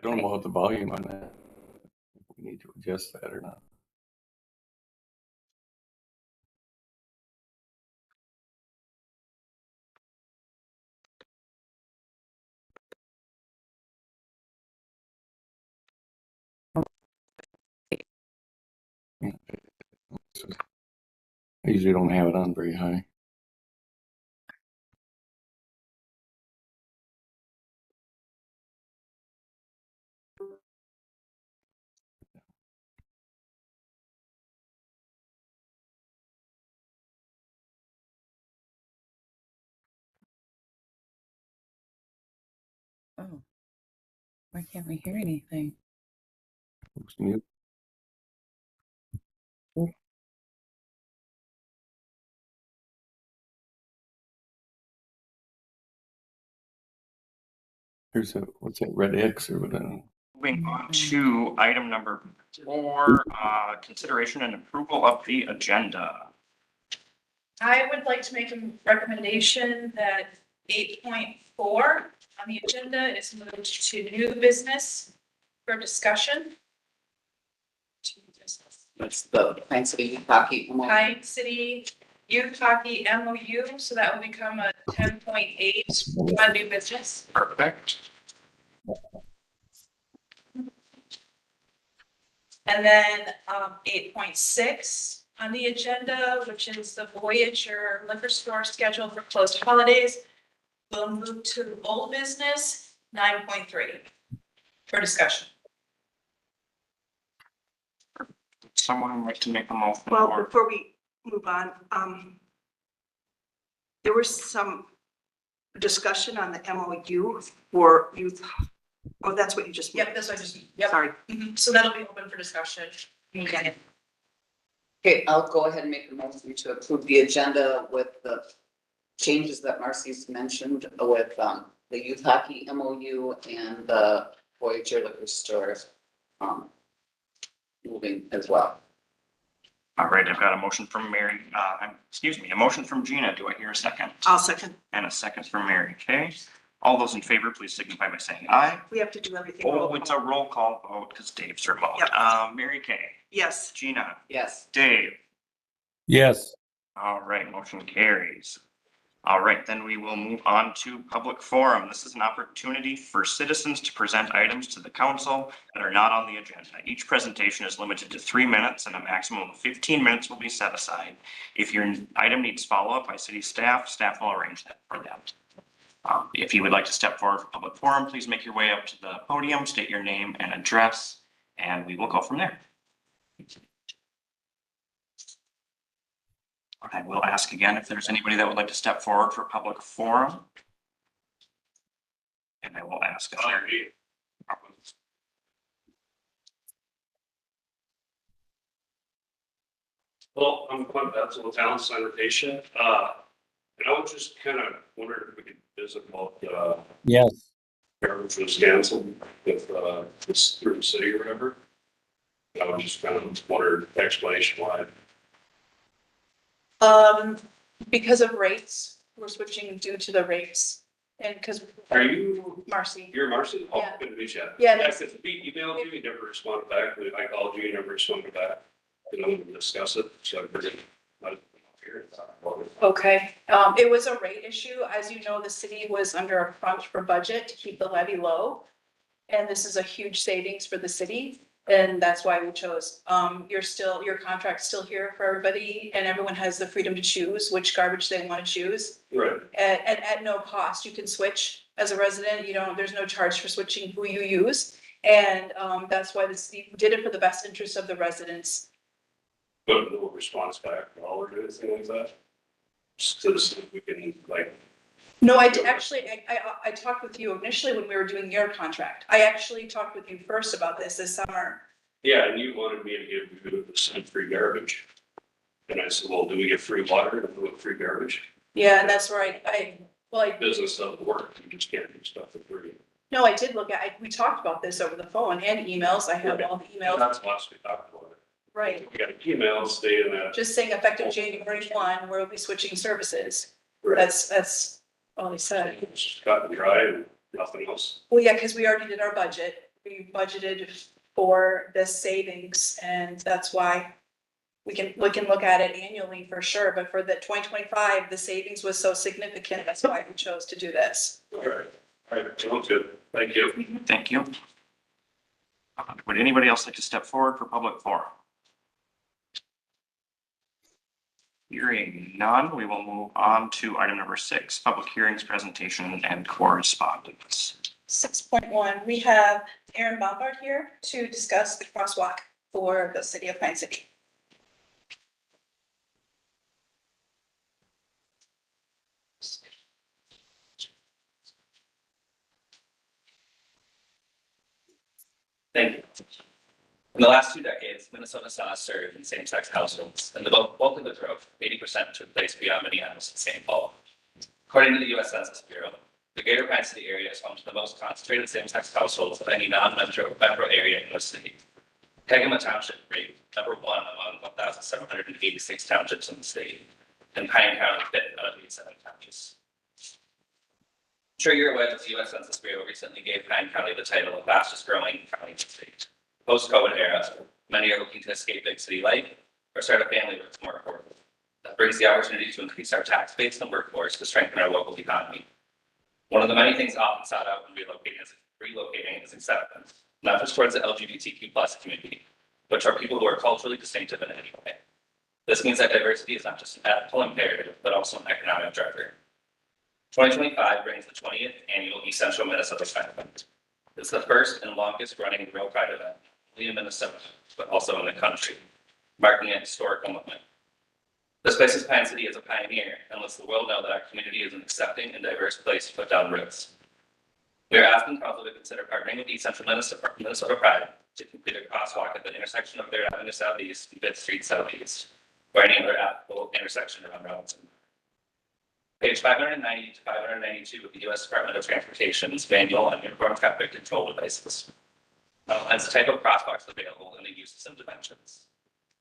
don't know what the volume on that. If we need to adjust that or not. I usually don't have it on very high. Oh, why can't we hear anything? Oops, mute. Here's a, what's that, red X or whatever? Moving on to item number 4, consideration and approval of the agenda. I would like to make a recommendation that 8.4 on the agenda is moved to new business for discussion. That's the Pine City Hockey. Pine City Youth Hockey MOU, so that will become a 10.8 on new business. Perfect. And then 8.6 on the agenda, which is the Voyager liquor store schedule for closed holidays, will move to old business 9.3 for discussion. Someone like to make a motion? Well, or- before we move on, there was some discussion on the MOU for youth. Oh, that's what you just. Yep, that's what I just, yep. Sorry. So that'll be open for discussion. Okay, I'll go ahead and make a motion to approve the agenda with the changes that Marcy's mentioned with the youth hockey MOU and the Voyager liquor store moving as well. All right, I've got a motion from Mary, a motion from Gina. Do I hear a second? I'll second. And a second from Mary Kay. All those in favor, please signify by saying aye. We have to do everything. Oh, it's a roll call vote because Dave's remote. Yep. Mary Kay, Yes. Gina, Yes. Dave. Yes. All right, motion carries. All right, then we will move on to public forum. This is an opportunity for citizens to present items to the council that are not on the agenda. Each presentation is limited to 3 minutes and a maximum of 15 minutes will be set aside. If your item needs follow-up by city staff, staff will arrange that for them. If you would like to step forward for public forum, please make your way up to the podium, state your name and address, and we will go from there. I will ask again if there's anybody that would like to step forward for public forum. And I will ask. If there- Well, I'm Clint Betzel with Town Sanitation. And I was just kind of wondering if we could visit about, Yes. garbage was canceled with, this through the city or whatever. I was just kind of wondered explanation why. Because of rates, we're switching due to the rates and because Are you, Marcy. you're Marcy? Oh, Yeah. good to meet you. Yeah, Yeah, that's- because we emailed you, you never responded back. I called you, you never responded back. And I'm gonna discuss it, so I figured I'd here. Okay, it was a rate issue. As you know, the city was under a crunch for budget to keep the levy low. And this is a huge savings for the city, and that's why we chose. Your contract's still here for everybody, and everyone has the freedom to choose which garbage they want to choose. Right. At no cost, you can switch as a resident, there's no charge for switching who you use. And, that's why the city did it for the best interest of the residents. But no response back at all or anything like that? Just to see if we can like. No, I did, actually, I talked with you initially when we were doing your contract. I actually talked with you first about this summer. Yeah, and you wanted me to give you some free garbage. And I said, well, do we get free water and do we get free garbage? Yeah, and that's where I Business doesn't work, you just can't do stuff for free. no, I did look at, we talked about this over the phone and emails. I have all the And emails, that's the last we talked about it. right? We got an email stating that. Just saying effective January 1, we'll be switching services. Right. That's all he said. It's cut and dry and nothing else. Well, yeah, because we already did our budget we budgeted for this savings, and that's why we can look at it annually for sure, but for the 2025, the savings was so significant, that's why we chose to do this. All right, sounds good. Thank you. Thank you. Would anybody else like to step forward for public forum? Hearing none, we will move on to item number 6, public hearings, presentation, and correspondence. 6.1, we have Aaron Bombard here to discuss the crosswalk for the city of Pine City. Thank you. In the last 2 decades, Minnesota saw a surge in same-sex households, and the bulk of the growth, 80%, took place beyond Minneapolis and St. Paul. According to the U.S. Census Bureau, the Greater Pine City area is home to the most concentrated same-sex households of any non-metro area in the city. Kegama Township ranked number 1 among 1,786 townships in the state, and Pine County fit out of 87 counties. I'm sure you're aware that the U.S. Census Bureau recently gave Pine County the title of fastest growing county in the state. Post-COVID era, many are looking to escape big city life or start a family where it's more affordable. That brings the opportunity to increase our tax base and workforce to strengthen our local economy. One of the many things often sought out when relocating is acceptance, not just towards the LGBTQ plus community, but for people who are culturally distinctive in any way. This means that diversity is not just an ethical imperative, but also an economic driver. 2025 brings the 20th annual East Central Minnesota Pride event. It's the first and longest running real Pride event, only in Minnesota, but also in the country, marking a historical moment. This places Pine City as a pioneer and lets the world know that our community is an accepting and diverse place to put down roots. We are asking council to consider partnering with East Central Minnesota Pride to complete a crosswalk at the intersection of Third Avenue Southeast and 5th Street Southeast, or any other applicable intersection around Robinson. Page 590 to 592 of the U.S. Department of Transportation's manual on uniform traffic control devices outlines the type of crosswalks available and the uses and dimensions.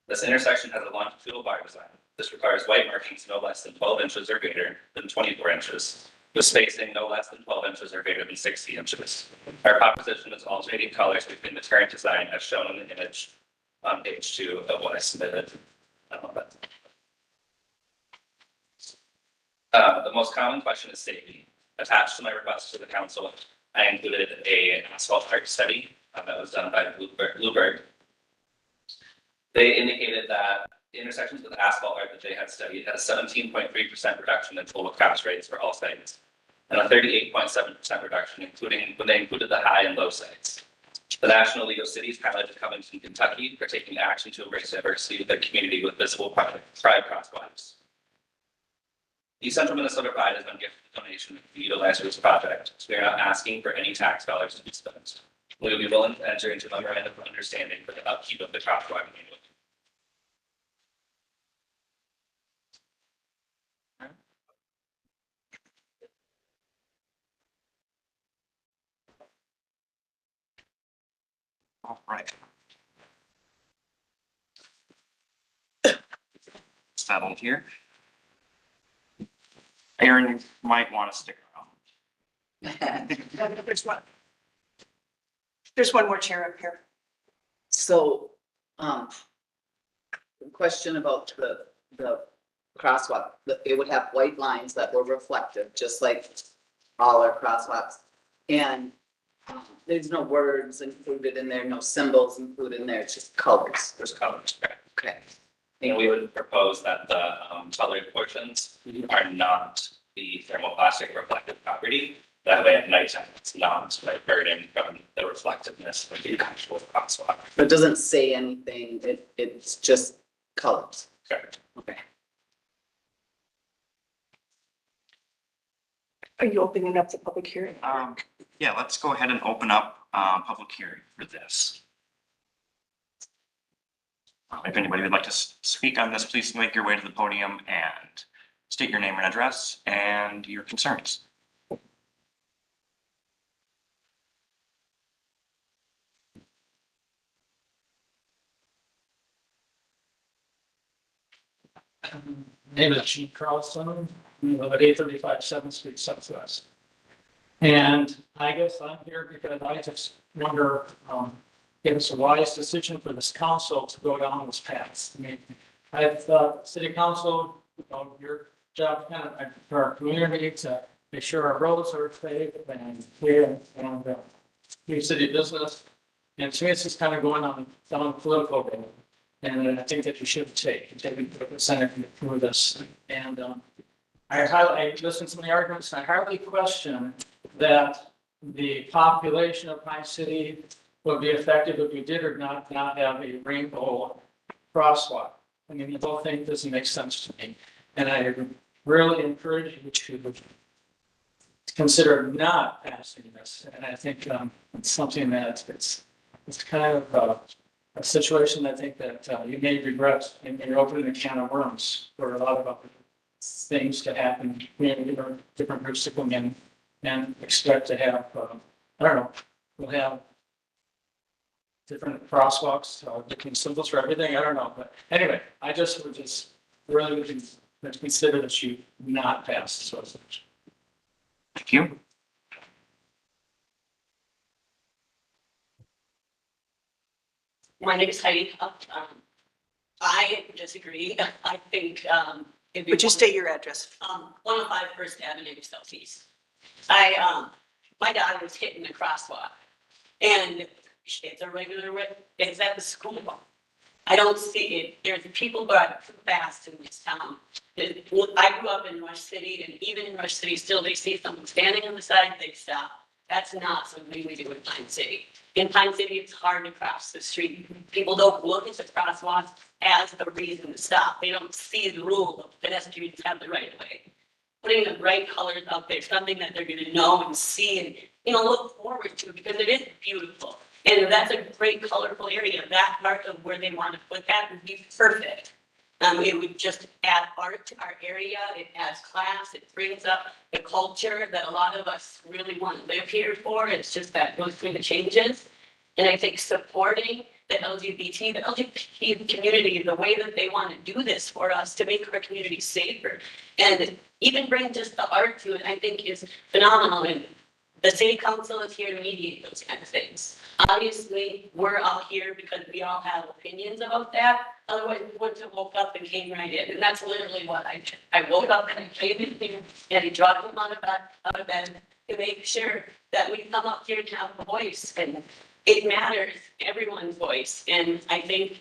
This intersection has a longitudinal bar design. This requires white markings no less than 12 inches or greater than 24 inches, with spacing no less than 12 inches or greater than 60 inches. Our proposition is alternating colors between the current design as shown in the image on page 2 of what I submitted. The most common question is safety. Attached to my request to the council, I included an asphalt art study that was done by Bluebird. They indicated that the intersections with asphalt art that they had studied had a 17.3% reduction in total crash rates for all sites, and a 38.7% reduction, including when they included the high and low sites. The National League of Cities highlighted Covington, Kentucky, for taking action to embrace diversity of the community with visible pride crosswalks. East Central Minnesota Pride has been gifted a donation to utilize this project, so we are not asking for any tax dollars to be spent. We will be willing to enter into a memorandum of understanding for the upkeep of the crosswalk annually. All right. Settled here. Aaron, you might want to stick around. There's one more chair up here. So, question about the crosswalk, it would have white lines that were reflective, just like all our crosswalks. And there's no words included in there, no symbols included in there, it's just colors. There's colors, correct? Okay. And we would propose that the colored portions are not the thermoplastic reflective property. That way at nighttime, it's not like burning from the reflectiveness of the actual crosswalk. But it doesn't say anything, it's just colors. Correct. Okay. Are you opening up the public hearing? Yeah, let's go ahead and open up public hearing for this. If anybody would like to speak on this, please make your way to the podium and state your name and address and your concerns. Name is Gene Carlson, we live at 835 7th Street Southwest. And I guess I'm here because I just wonder, if it's a wise decision for this council to go down this path. I mean, I've, city council, your job kind of for our community to make sure our roads are safe and clear and, do city business. And to me, it's just kind of going on down the political road. And I think that you should take the Senate through this. And, I listened to some of the arguments, and I hardly question that the population of Pine City would be affected if we did or not have a rainbow crosswalk. I mean, the whole thing doesn't make sense to me. And I really encourage you to consider not passing this. And I think it's something that it's kind of a situation I think that you may regret, and you're opening a can of worms for a lot of other things to happen. Different groups to come in and expect to have, I don't know, we'll have different crosswalks, different symbols for everything. I don't know, but anyway, I just would just really would consider that you not pass this resolution. Thank you. My name is Heidi. I disagree. I think, it'd be Would you state your address? 105 First Avenue Southeast. My daughter was hitting the crosswalk and it's a regular, it's at the school. I don't see it. There's people driving fast in this town. I grew up in Rush City, and even in Rush City, still they see someone standing on the side, they stop. That's not something we do in Pine City. In Pine City, it's hard to cross the street. People don't look at the crosswalks as a reason to stop. They don't see the rule of pedestrians have the right of way. Putting the bright colors up there, something that they're gonna know and see and, look forward to, because it is beautiful. And that's a great colorful area. That part of where they want to put that would be perfect. It would just add art to our area. It adds class. It brings up the culture that a lot of us really want to live here for. It's just that goes through the changes. And I think supporting the LGBT community, the way that they want to do this for us to make our community safer and even bring just the art to it, I think is phenomenal. And the city council is here to mediate those kind of things. Obviously, we're all here because we all have opinions about that. Otherwise, we wouldn't have woke up and came right in. And that's literally what I did. I woke up and I came in here and I dragged them out of bed to make sure that we come up here and have a voice. And it matters, everyone's voice. And I think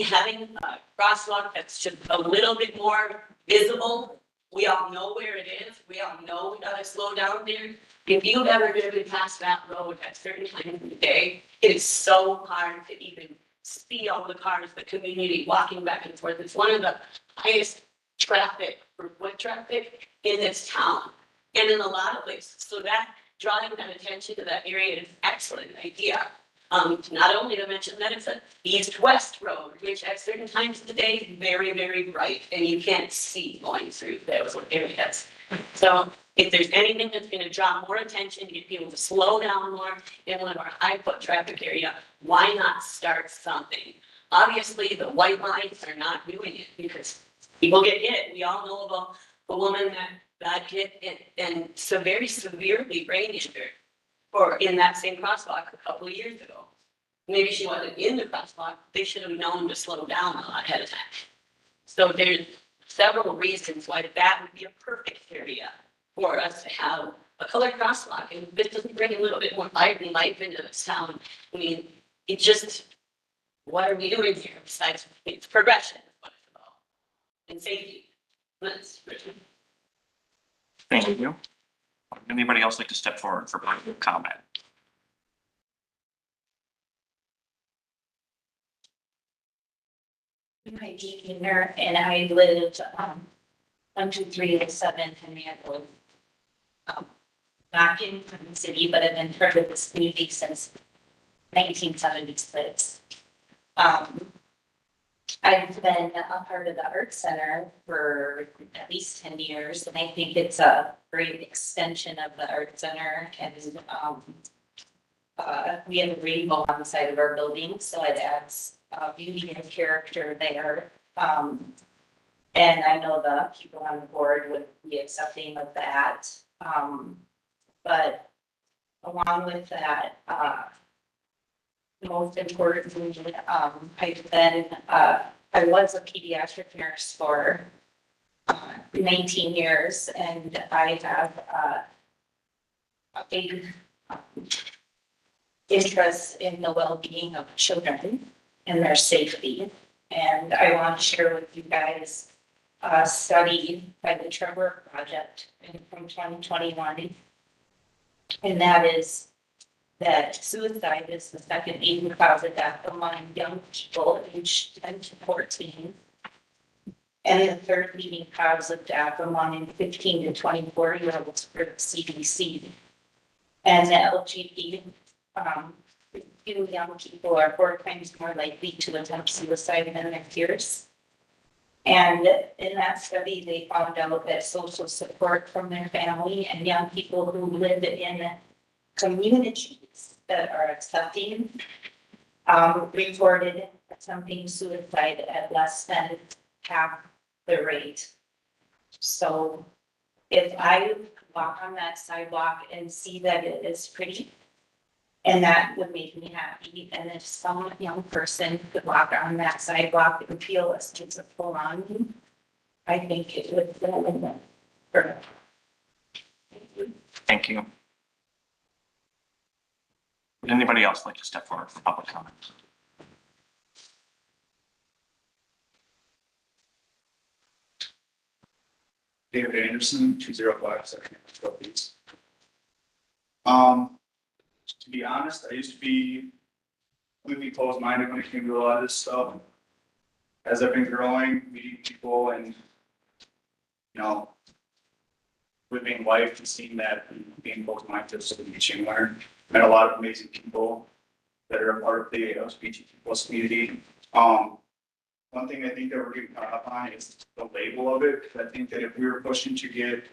having a crosswalk that's just a little bit more visible, we all know where it is. We all know we gotta slow down there. If you've ever driven past that road at certain times of the day, it is so hard to even see all the cars, the community walking back and forth. It's one of the highest traffic for foot traffic in this town and in a lot of places. So that drawing that attention to that area is an excellent idea. Not only to mention that it's an east-west road, which at certain times of the day is very, very bright and you can't see going through those areas. So if there's anything that's going to draw more attention, get people to slow down more in one of our high foot traffic area, why not start something? Obviously, the white lines are not doing it because people get hit. We all know about a woman that got hit and very severely brain injured in that same crosswalk a couple of years ago. Maybe she wasn't in the crosswalk. They should have known to slow down a lot ahead of time. So there's several reasons why that would be a perfect area for us to have a colored crosswalk. And this doesn't bring a little bit more life into this town. I mean, it just, what are we doing here besides it's progression? Is what it's about. And safety. That's Thank you. Anybody else like to step forward for public comment? Hi, Jean here, and I lived 12387 Henrietta. Back in the city, but I've been part of this community since 1976. I've been a part of the Art Center for at least 10 years, and I think it's a great extension of the Art Center. And we have a rainbow on the side of our building, so it adds beauty and character there. And I know the people on the board would be accepting of that. But along with that, most importantly, I've been, I was a pediatric nurse for 19 years, and I have a big interest in the well-being of children and their safety. And I want to share with you guys a study by the Trevor Project from 2021. And that is that suicide is the second leading cause of death among young people aged 10 to 14. And the third leading cause of death among 15 to 24-year-olds for the CDC. And the LGBT, young people are 4 times more likely to attempt suicide than their peers. And in that study, they found out that social support from their family and young people who live in communities that are accepting, reported attempting suicide at less than half the rate. So if I walk on that sidewalk and see that it is pretty, and that would make me happy, and if some young person could walk on that sidewalk and feel a sense of belonging, I think it would feel for. Thank you. Would anybody else like to step forward for public comment? David Anderson, 205 Second Trophies. To be honest, I used to be completely closed-minded when it came to a lot of this stuff. As I've been growing, meeting people and, you know, living life and seeing that and being closed-minded is teaching learn. Met a lot of amazing people that are a part of the LGBTQ plus community. One thing I think that we're getting caught up on is the label of it. I think that if we were pushing to get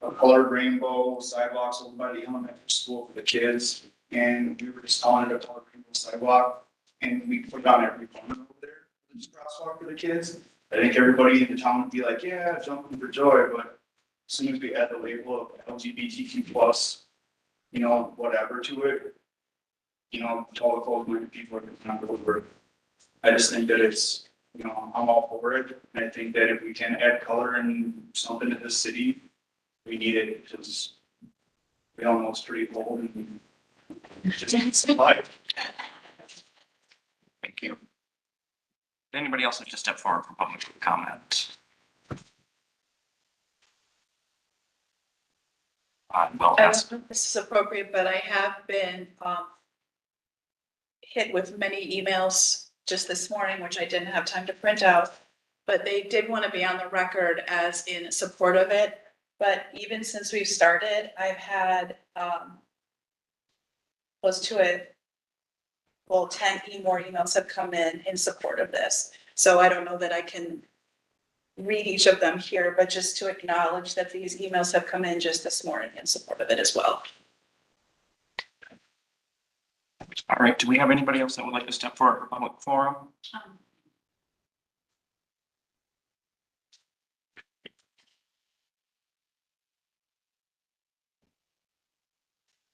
a colored rainbow sidewalks over by the elementary school for the kids, and we were just calling it a colored rainbow sidewalk, and we put it on every corner over there, just crosswalk for the kids, I think everybody in the town would be like, yeah, jumping for joy. But as soon as we add the label of LGBTQ plus, you know, whatever to it, you know, all the cold-minded people are not over. I just think that it's, you know, I'm all for it. And I think that if we can add color and something to this city, we need it because we all know it's pretty cold and just life. Thank you. Would anybody else like to step forward for public comment? Well, I don't know if this is appropriate, but I have been hit with many emails just this morning, which I didn't have time to print out. But they did want to be on the record as in support of it. But even since we've started, I've had close to 10 more emails have come in support of this. So I don't know that I can read each of them here, but just to acknowledge that these emails have come in just this morning in support of it as well. All right, do we have anybody else that would like to step forward for public forum?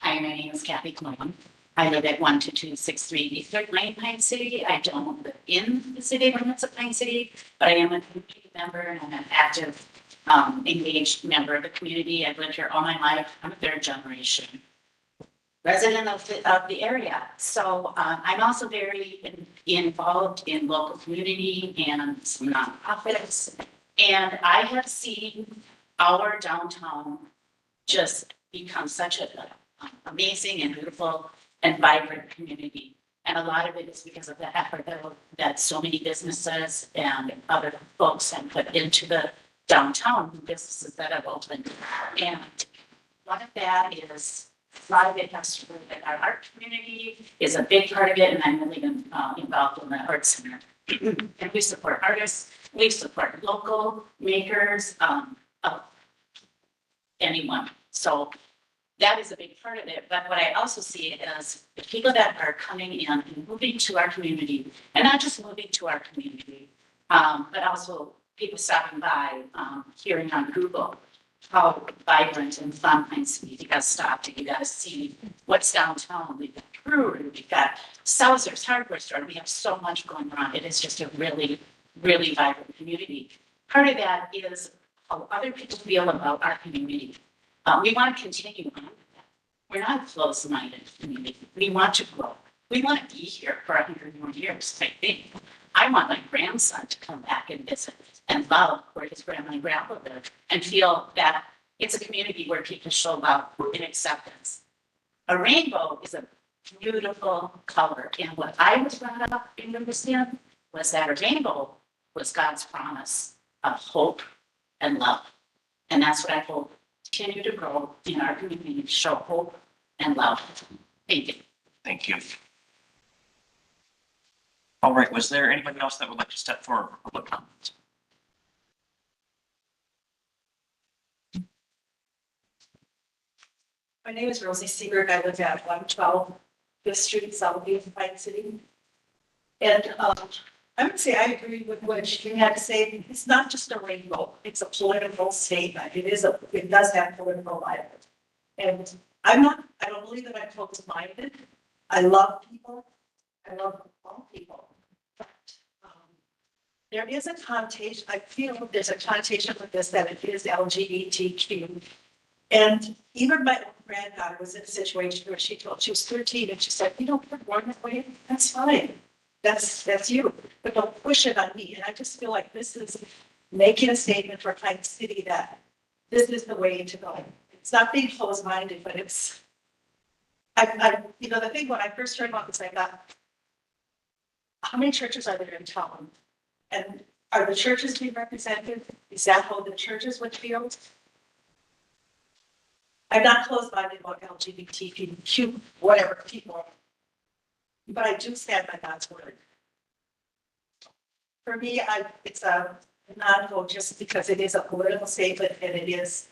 Hi, my name is Kathy Clone. I live at 12263 3rd Lane, Pine City. I don't live in the city limits of Pine City, but I am a community member and I'm an active, engaged member of the community. I've lived here all my life. I'm a 3rd generation resident of the area. So I'm also very involved in local community and some nonprofits. And I have seen our downtown just become such an amazing and beautiful and vibrant community. And a lot of it is because of the effort that so many businesses and other folks have put into the downtown businesses that have opened. And one of that is a lot of it has to do with our art community is a big part of it, and I'm really involved in the art center. And we support artists, we support local makers, anyone. So that is a big part of it. But what I also see is the people that are coming in and moving to our community, and not just moving to our community, but also people stopping by, hearing on Google. how vibrant and fun Pine City. You gotta stop it. You gotta see what's downtown. We've got brewery, we've got Salzer's hardware store. We have so much going on. It is just a really, really vibrant community. Part of that is how other people feel about our community. We want to continue on. We're not a closed-minded community. We want to grow. We want to be here for 100 more years, I think. I want my grandson to come back and visit and love where his grandma and grandpa live and feel that it's a community where people show love and acceptance. A rainbow is a beautiful color. And what I was brought up in understand was that a rainbow was God's promise of hope and love. And that's what I hope continue to grow in our community, show hope and love. Thank you. Thank you. All right, was there anybody else that would like to step forward for public comment? My name is Rosie Seberg. I live at 112 Fifth Street, Southgate, Pine City. And I would say I agree with what she had to say. It's not just a rainbow. It's a political statement. It does have political life. And I don't believe that I'm closed-minded. I love people. I love all people. But there is a connotation, I feel there's a connotation with this, that it is LGBTQ. And even my own granddaughter was in a situation where she was 13 and she said, you know, we're born that way. That's fine. That's you, but don't push it on me. And I just feel like this is making a statement for Pine City that this is the way to go. It's not being closed-minded, but it's, you know, the thing when I first heard about this, I thought, how many churches are there in town? And are the churches being represented? Is that how the churches would feel? I'm not closed-minded about LGBTQ, whatever people. But I do stand by God's word. For me, it's a non-vote just because it is a political statement and it is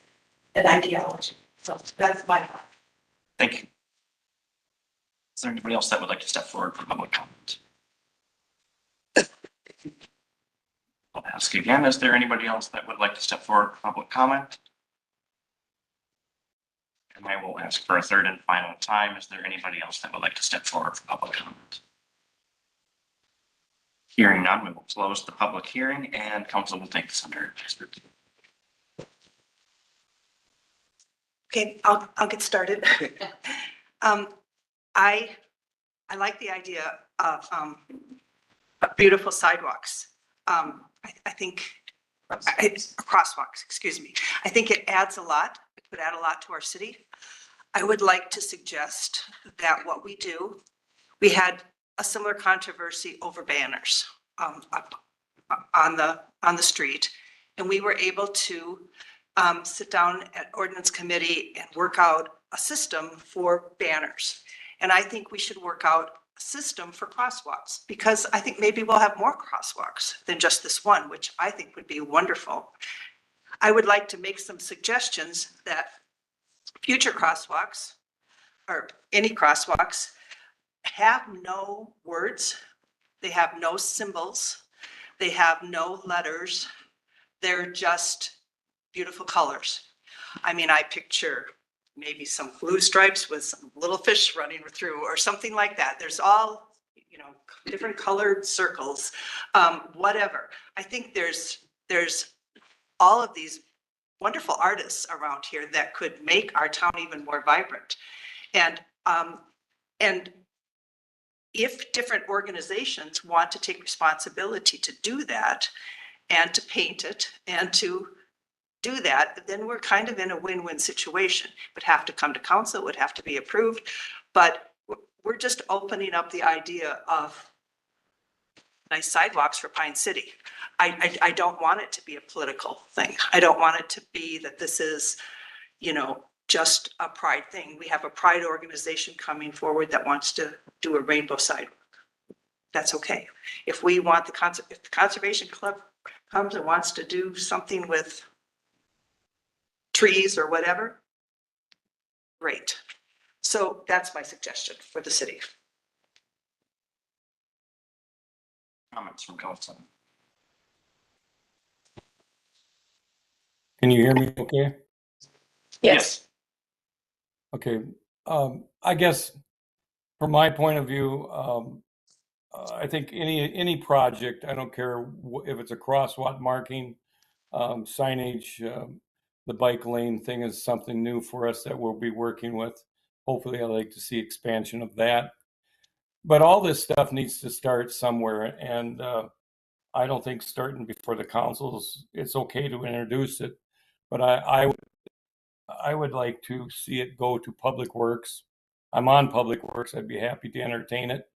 an ideology. So that's my thought. Thank you. Is there anybody else that would like to step forward for public comment? I'll ask again, is there anybody else that would like to step forward for public comment? And I will ask for a third and final time. Is there anybody else that would like to step forward for public comment? Hearing none, we will close the public hearing and council will take this under advisement. Okay, I'll get started. I like the idea of beautiful sidewalks. I think crosswalks, excuse me. I think it adds a lot. It would add a lot to our city. I would like to suggest that what we do, we had a similar controversy over banners up on the street, and we were able to sit down at ordinance committee and work out a system for banners. And I think we should work out a system for crosswalks, because I think maybe we'll have more crosswalks than just this one, which I think would be wonderful. I would like to make some suggestions that future crosswalks, or any crosswalks, have no words, they have no symbols, they have no letters, they're just beautiful colors. I mean, I picture maybe some blue stripes with some little fish running through or something like that. There's all, you know, different colored circles, whatever. I think there's all of these wonderful artists around here that could make our town even more vibrant. And if different organizations want to take responsibility to do that and to paint it and to do that, then we're kind of in a win-win situation. It would have to come to council, it would have to be approved, but we're just opening up the idea of nice sidewalks for Pine City. I don't want it to be a political thing. I don't want it to be that this is, you know, just a pride thing. We have a pride organization coming forward that wants to do a rainbow sidewalk. That's okay. If we want if the Conservation Club comes and wants to do something with trees or whatever, great. So that's my suggestion for the city. Comments from council? Can you hear me okay? Yes. Okay, I guess from my point of view, I think any project, I don't care if it's a crosswalk marking, signage, the bike lane thing is something new for us that we'll be working with. Hopefully, I'd like to see expansion of that. But all this stuff needs to start somewhere, and I don't think starting before the councils, it's okay to introduce it, but I would like to see it go to Public Works. I'm on Public Works. I'd be happy to entertain it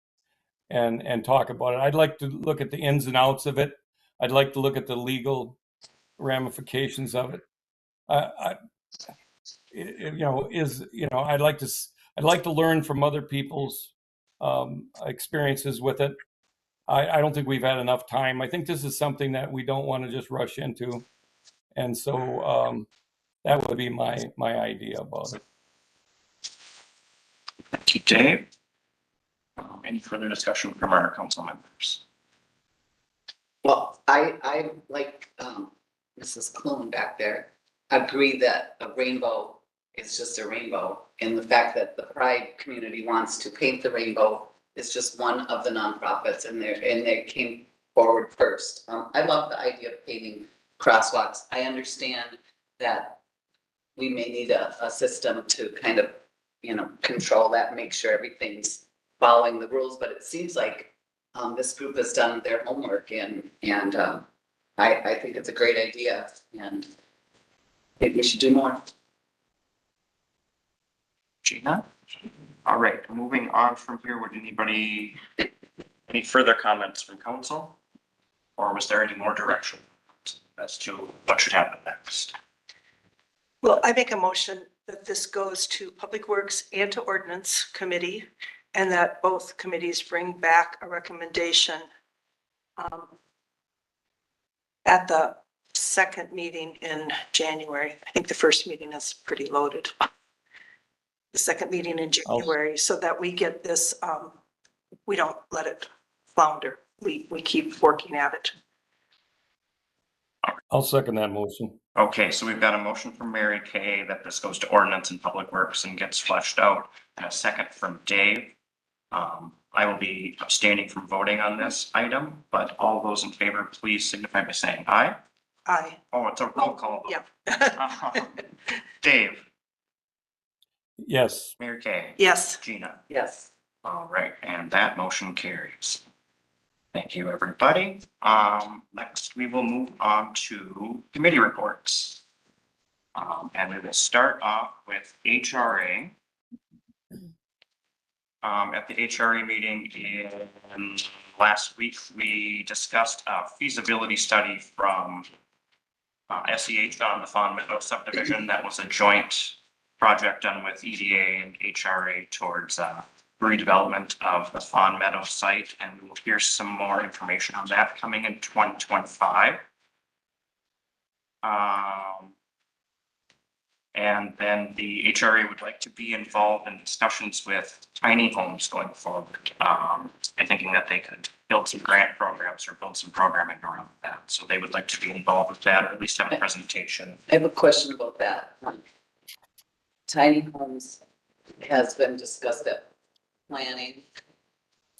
and talk about it. I'd like to look at the ins and outs of it. I'd like to look at the legal ramifications of it. I'd like to learn from other people's experiences with it. I don't think we've had enough time. I think this is something that we don't want to just rush into, and so that would be my idea about it. Thank you, Dave. Any further discussion from our council members? Well, I like Mrs. Clune back there, agree that a rainbow is just a rainbow. And the fact that the Pride community wants to paint the rainbow is just one of the nonprofits, and they came forward first. I love the idea of painting crosswalks. I understand that we may need a system to kind of, control that, make sure everything's following the rules, but it seems like this group has done their homework, and I think it's a great idea, and I think we should do more. Gina? All right, moving on from here, would any further comments from council? Or was there any more direction as to what should happen next? Well, I make a motion that this goes to Public Works and to Ordinance Committee, and that both committees bring back a recommendation at the second meeting in January. I think the first meeting is pretty loaded. The second meeting in January, so that we get this, we don't let it flounder. We keep working at it. I'll second that motion. Okay, so we've got a motion from Mary Kay that this goes to Ordinance and Public Works and gets fleshed out, and a second from Dave. I will be abstaining from voting on this item, but all those in favor, please signify by saying aye. Aye. Oh, it's a roll call. Yeah. Dave, Yes. Mary Kay, Yes. Gina. Yes. All right, and that motion carries. Thank you, everybody. Next, we will move on to committee reports. And we will start off with HRA. At the HRA meeting in last week, we discussed a feasibility study from SEH on the Fawn Meadow subdivision. That was a joint project done with EDA and HRA towards redevelopment of the Fawn Meadow site, and we will hear some more information on that coming in 2025. And then the HRA would like to be involved in discussions with tiny homes going forward, and thinking that they could build some grant programs or build some programming around that. So they would like to be involved with that, or at least have a presentation. I have a question about that. Tiny homes has been discussed at planning.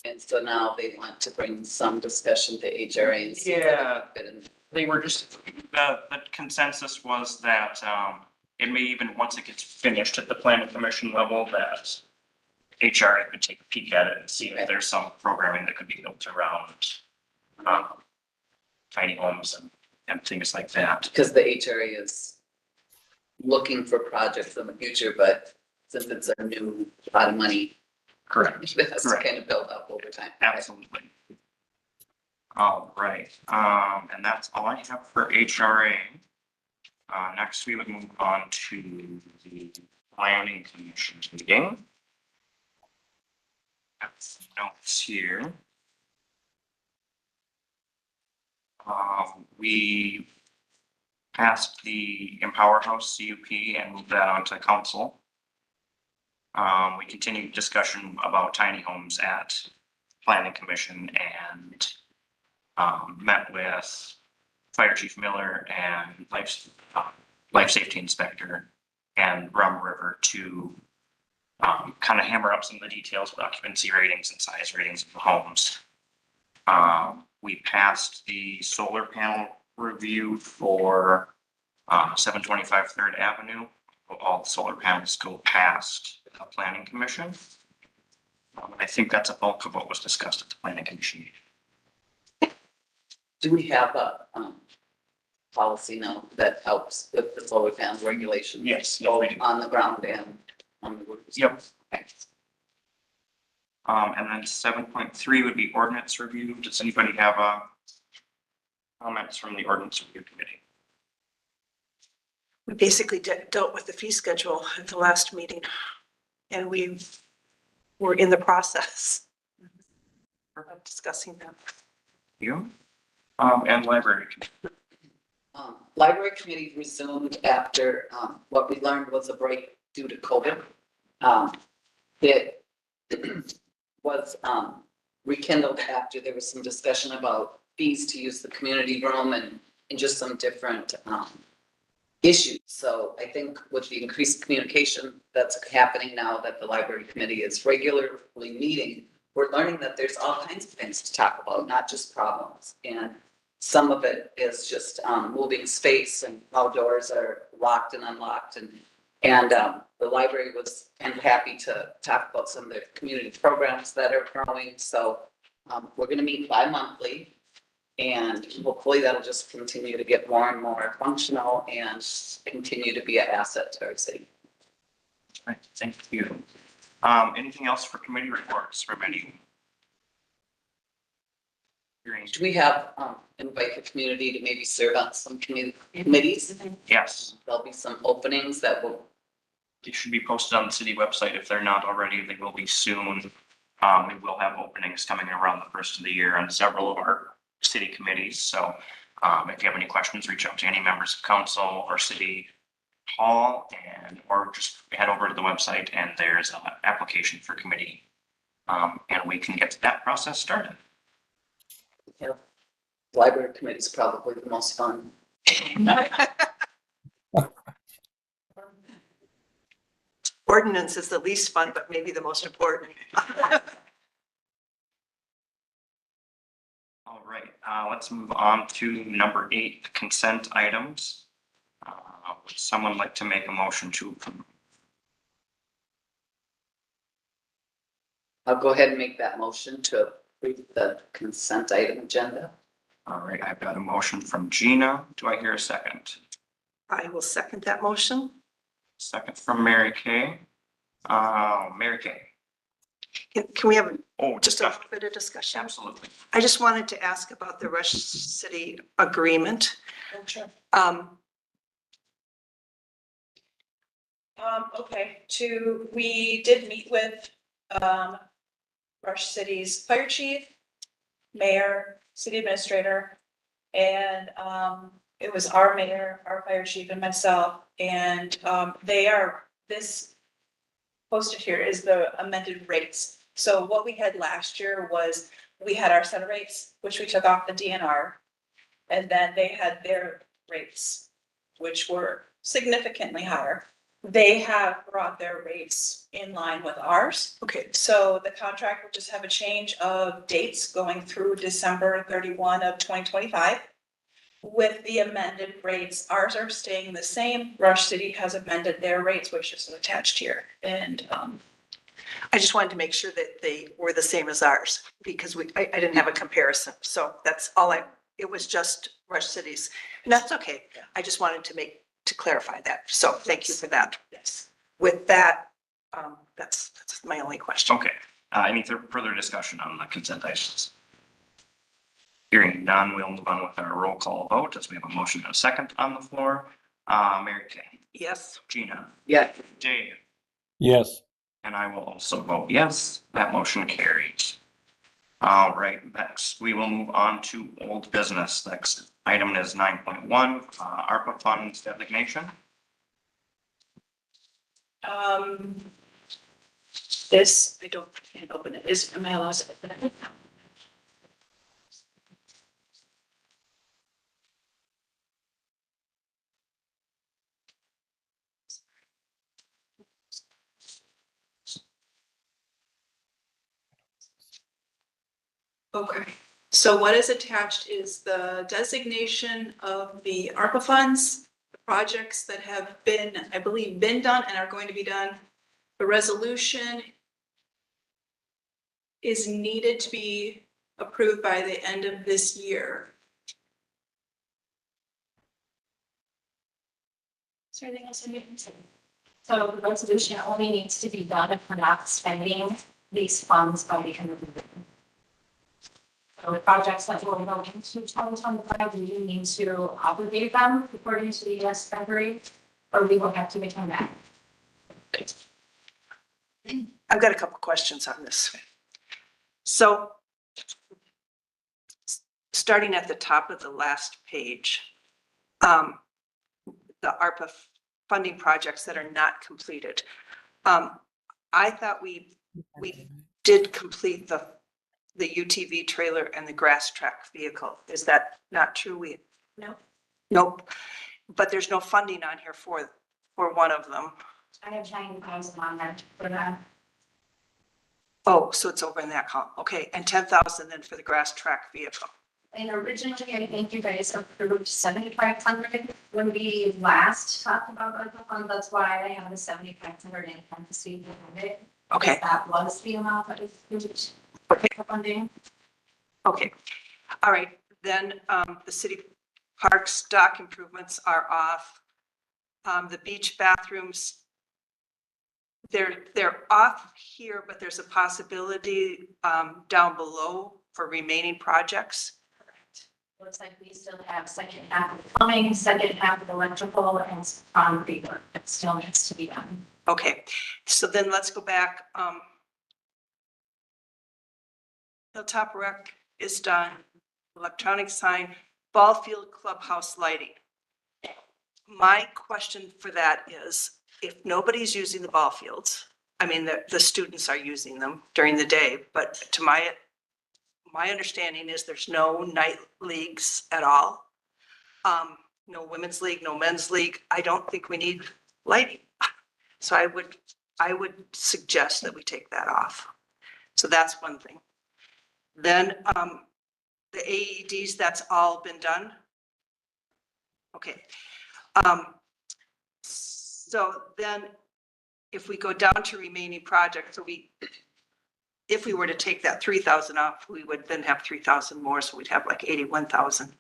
And so now they want to bring some discussion to HRA. And see if they can fit in. They were just, the consensus was that it may even, once it gets finished at the planning commission level, that HRA could take a peek at it and see if there's some programming that could be built around tiny homes and things like that. Because the HRA is looking for projects in the future, but since it's a new lot of money. Correct. It has to kind of build up over time. Absolutely. All right, and that's all I have for HRA. Next, we would move on to the planning commission meeting. Got some notes here. We passed the Empower House CUP and moved that on to council. We continued discussion about tiny homes at planning commission and met with Fire Chief Miller and life safety inspector and Rum River to kind of hammer up some of the details with occupancy ratings and size ratings of the homes. We passed the solar panel review for 725 Third Avenue. All the solar panels go past the planning commission. I think that's a bulk of what was discussed at the planning commission. Do we have a, policy now that helps with the solar panel regulation? Yes. Both on the ground and on the roof? Yep. Okay. And then 7.3 would be ordinance review. Does anybody have comments from the ordinance review committee? We basically dealt with the fee schedule at the last meeting, and we were in the process of discussing them. You? And library committee. Library committee resumed after, what we learned was a break due to COVID. It was, rekindled after there was some discussion about fees to use the community room and just some different, issues. So I think with the increased communication that's happening now that the library committee is regularly meeting, we're learning that there's all kinds of things to talk about, not just problems. And some of it is just moving space and how doors are locked and unlocked. And the library was kind of happy to talk about some of the community programs that are growing. So we're going to meet bi-monthly. And hopefully that'll just continue to get more and more functional and continue to be an asset to our city. All right, thank you. Anything else for committee reports from any? Do we have invite the community to maybe serve on some committees? Yes, There'll be some openings that will. they should be posted on the city website. If they're not already, they will be soon. We will have openings coming around the first of the year on several of our city committees. So if you have any questions, reach out to any members of council or city hall or just head over to the website and there's an application for committee. And we can get that process started. Yeah. Library committee is probably the most fun. Ordinance is the least fun, but maybe the most important. All right, let's move on to number 8, the consent items. Would someone like to make a motion to approve? I'll go ahead and make that motion to approve the consent item agenda. All right, I've got a motion from Gina. Do I hear a second? I will second that motion. Second from Mary Kay. Mary Kay. Can we have Oh, just a discussion. little bit of discussion? Absolutely. I just wanted to ask about the Rush City agreement. Sure. Okay, we did meet with, Rush City's fire chief, mayor, city administrator, and, it was our mayor, our fire chief and myself, and, this posted here is the amended rates. So what we had last year was, we had our center rates, which we took off the DNR, and then they had their rates, which were significantly higher. They have brought their rates in line with ours. Okay, So the contract will just have a change of dates going through December 31 of 2025. With the amended rates, ours are staying the same. Rush City has amended their rates, which is attached here. And I just wanted to make sure that they were the same as ours because I didn't have a comparison. So that's all it was just Rush City's. And that's okay. I just wanted to clarify that. So thank you for that. yes. With that, that's my only question. Okay, any further discussion on the consent items? Hearing none, we'll move on with our roll call vote as we have a motion and a second on the floor. Mary Kay, Yes. Gina, Yeah, Dave, Yes. and I will also vote yes. That motion carries. All right, next we will move on to old business. Next item is 9.1, ARPA funds designation. This, can't open it. Am I allowed to open it? Okay, so what is attached is the designation of the ARPA funds, the projects that have been, I believe, been done and are going to be done. The resolution is needed to be approved by the end of this year. Is there anything else I need to say? So the resolution only needs to be done if we're not spending these funds by the end of the year. So the projects that will go into 2025, we need to obligate them according to the US Treasury, or we will have to return that. I've got a couple questions on this. So starting at the top of the last page, the ARPA funding projects that are not completed. I thought we did complete the UTV trailer and the grass track vehicle. Is that not true? No. Nope. But there's no funding on here for one of them. I have 90,000 on there for that. Oh, so it's over in that column. Okay, and 10,000 then for the grass track vehicle. And originally, I think you guys approved 7,500 when we last talked about ARPA funds. That's why I have the 7,500 in parentheses behind it. Okay. Because that was the amount that was approved for funding. Okay, all right, then, the city parks dock improvements are off. The beach bathrooms, they're off here, but there's a possibility, down below for remaining projects. Looks like we still have second half of plumbing, second half of electrical, and concrete work that still needs to be done. Okay, so then let's go back, Hilltop Rec is done, electronic sign, ball field clubhouse lighting. My question for that is, if nobody's using the ball fields, I mean, the students are using them during the day, but to my understanding is there's no night leagues at all. No women's league, no men's league. I don't think we need lighting. So I would suggest that we take that off. So that's one thing. Then, the AEDs, that's all been done. Okay. So then if we go down to remaining projects, so if we were to take that 3,000 off, we would then have 3,000 more. So we'd have like 81,000.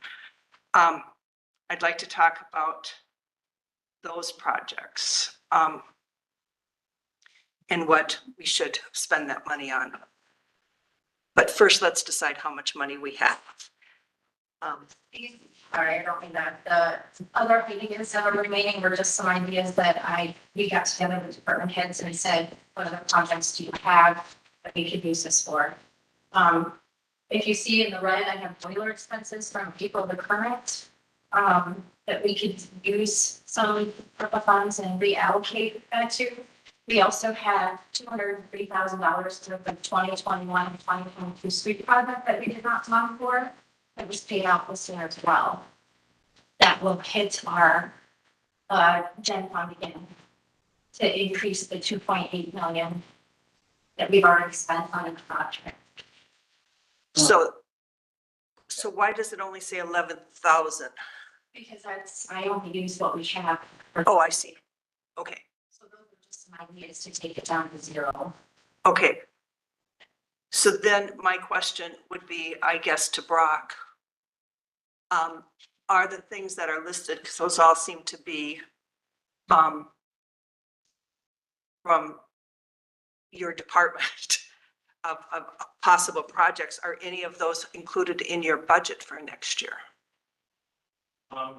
I'd like to talk about those projects, and what we should spend that money on. But first, let's decide how much money we have. Sorry, I don't mean that. The other ideas that are remaining were just some ideas that we got together with department heads and said, what other projects do you have that we could use this for? If you see in the red, I have boiler expenses from April the current, that we could use some ARPA funds and reallocate that to. We also have $203,000 worth of 2021-2022 street project that we did not plan for. That was paid out this year as well. That will hit our gen fund again to increase the 2.8 million that we've already spent on the project. So why does it only say 11,000? Because I only use what we have. Oh, I see. Okay. So those are just some ideas to take it down to zero. Okay. So then my question would be, I guess, to Brock. Are the things that are listed, because those all seem to be from your department of possible projects, are any of those included in your budget for next year? The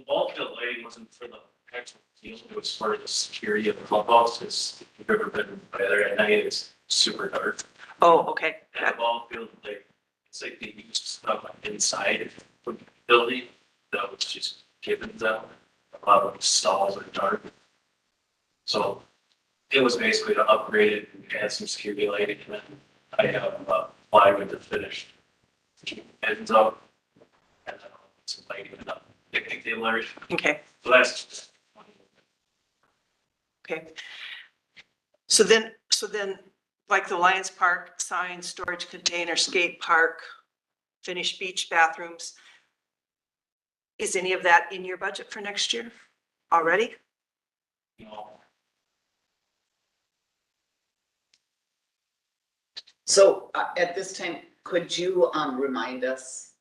ball field lighting wasn't for the actual field, it was for the security of the clubhouse, because if you've ever been by there at night, it's super dark. Oh, okay. And the ball field, like, it's like they used stuff inside the building that was just given them. A lot of the stalls are dark. So it was basically to upgrade it and add some security lighting, and then I have plywood to finish ends up, and then some lighting and a picnic table area. Okay. So that's. Okay. So then like the Lions Park sign, storage container, skate park, finished beach bathrooms. Is any of that in your budget for next year already? No. So at this time, could you remind us?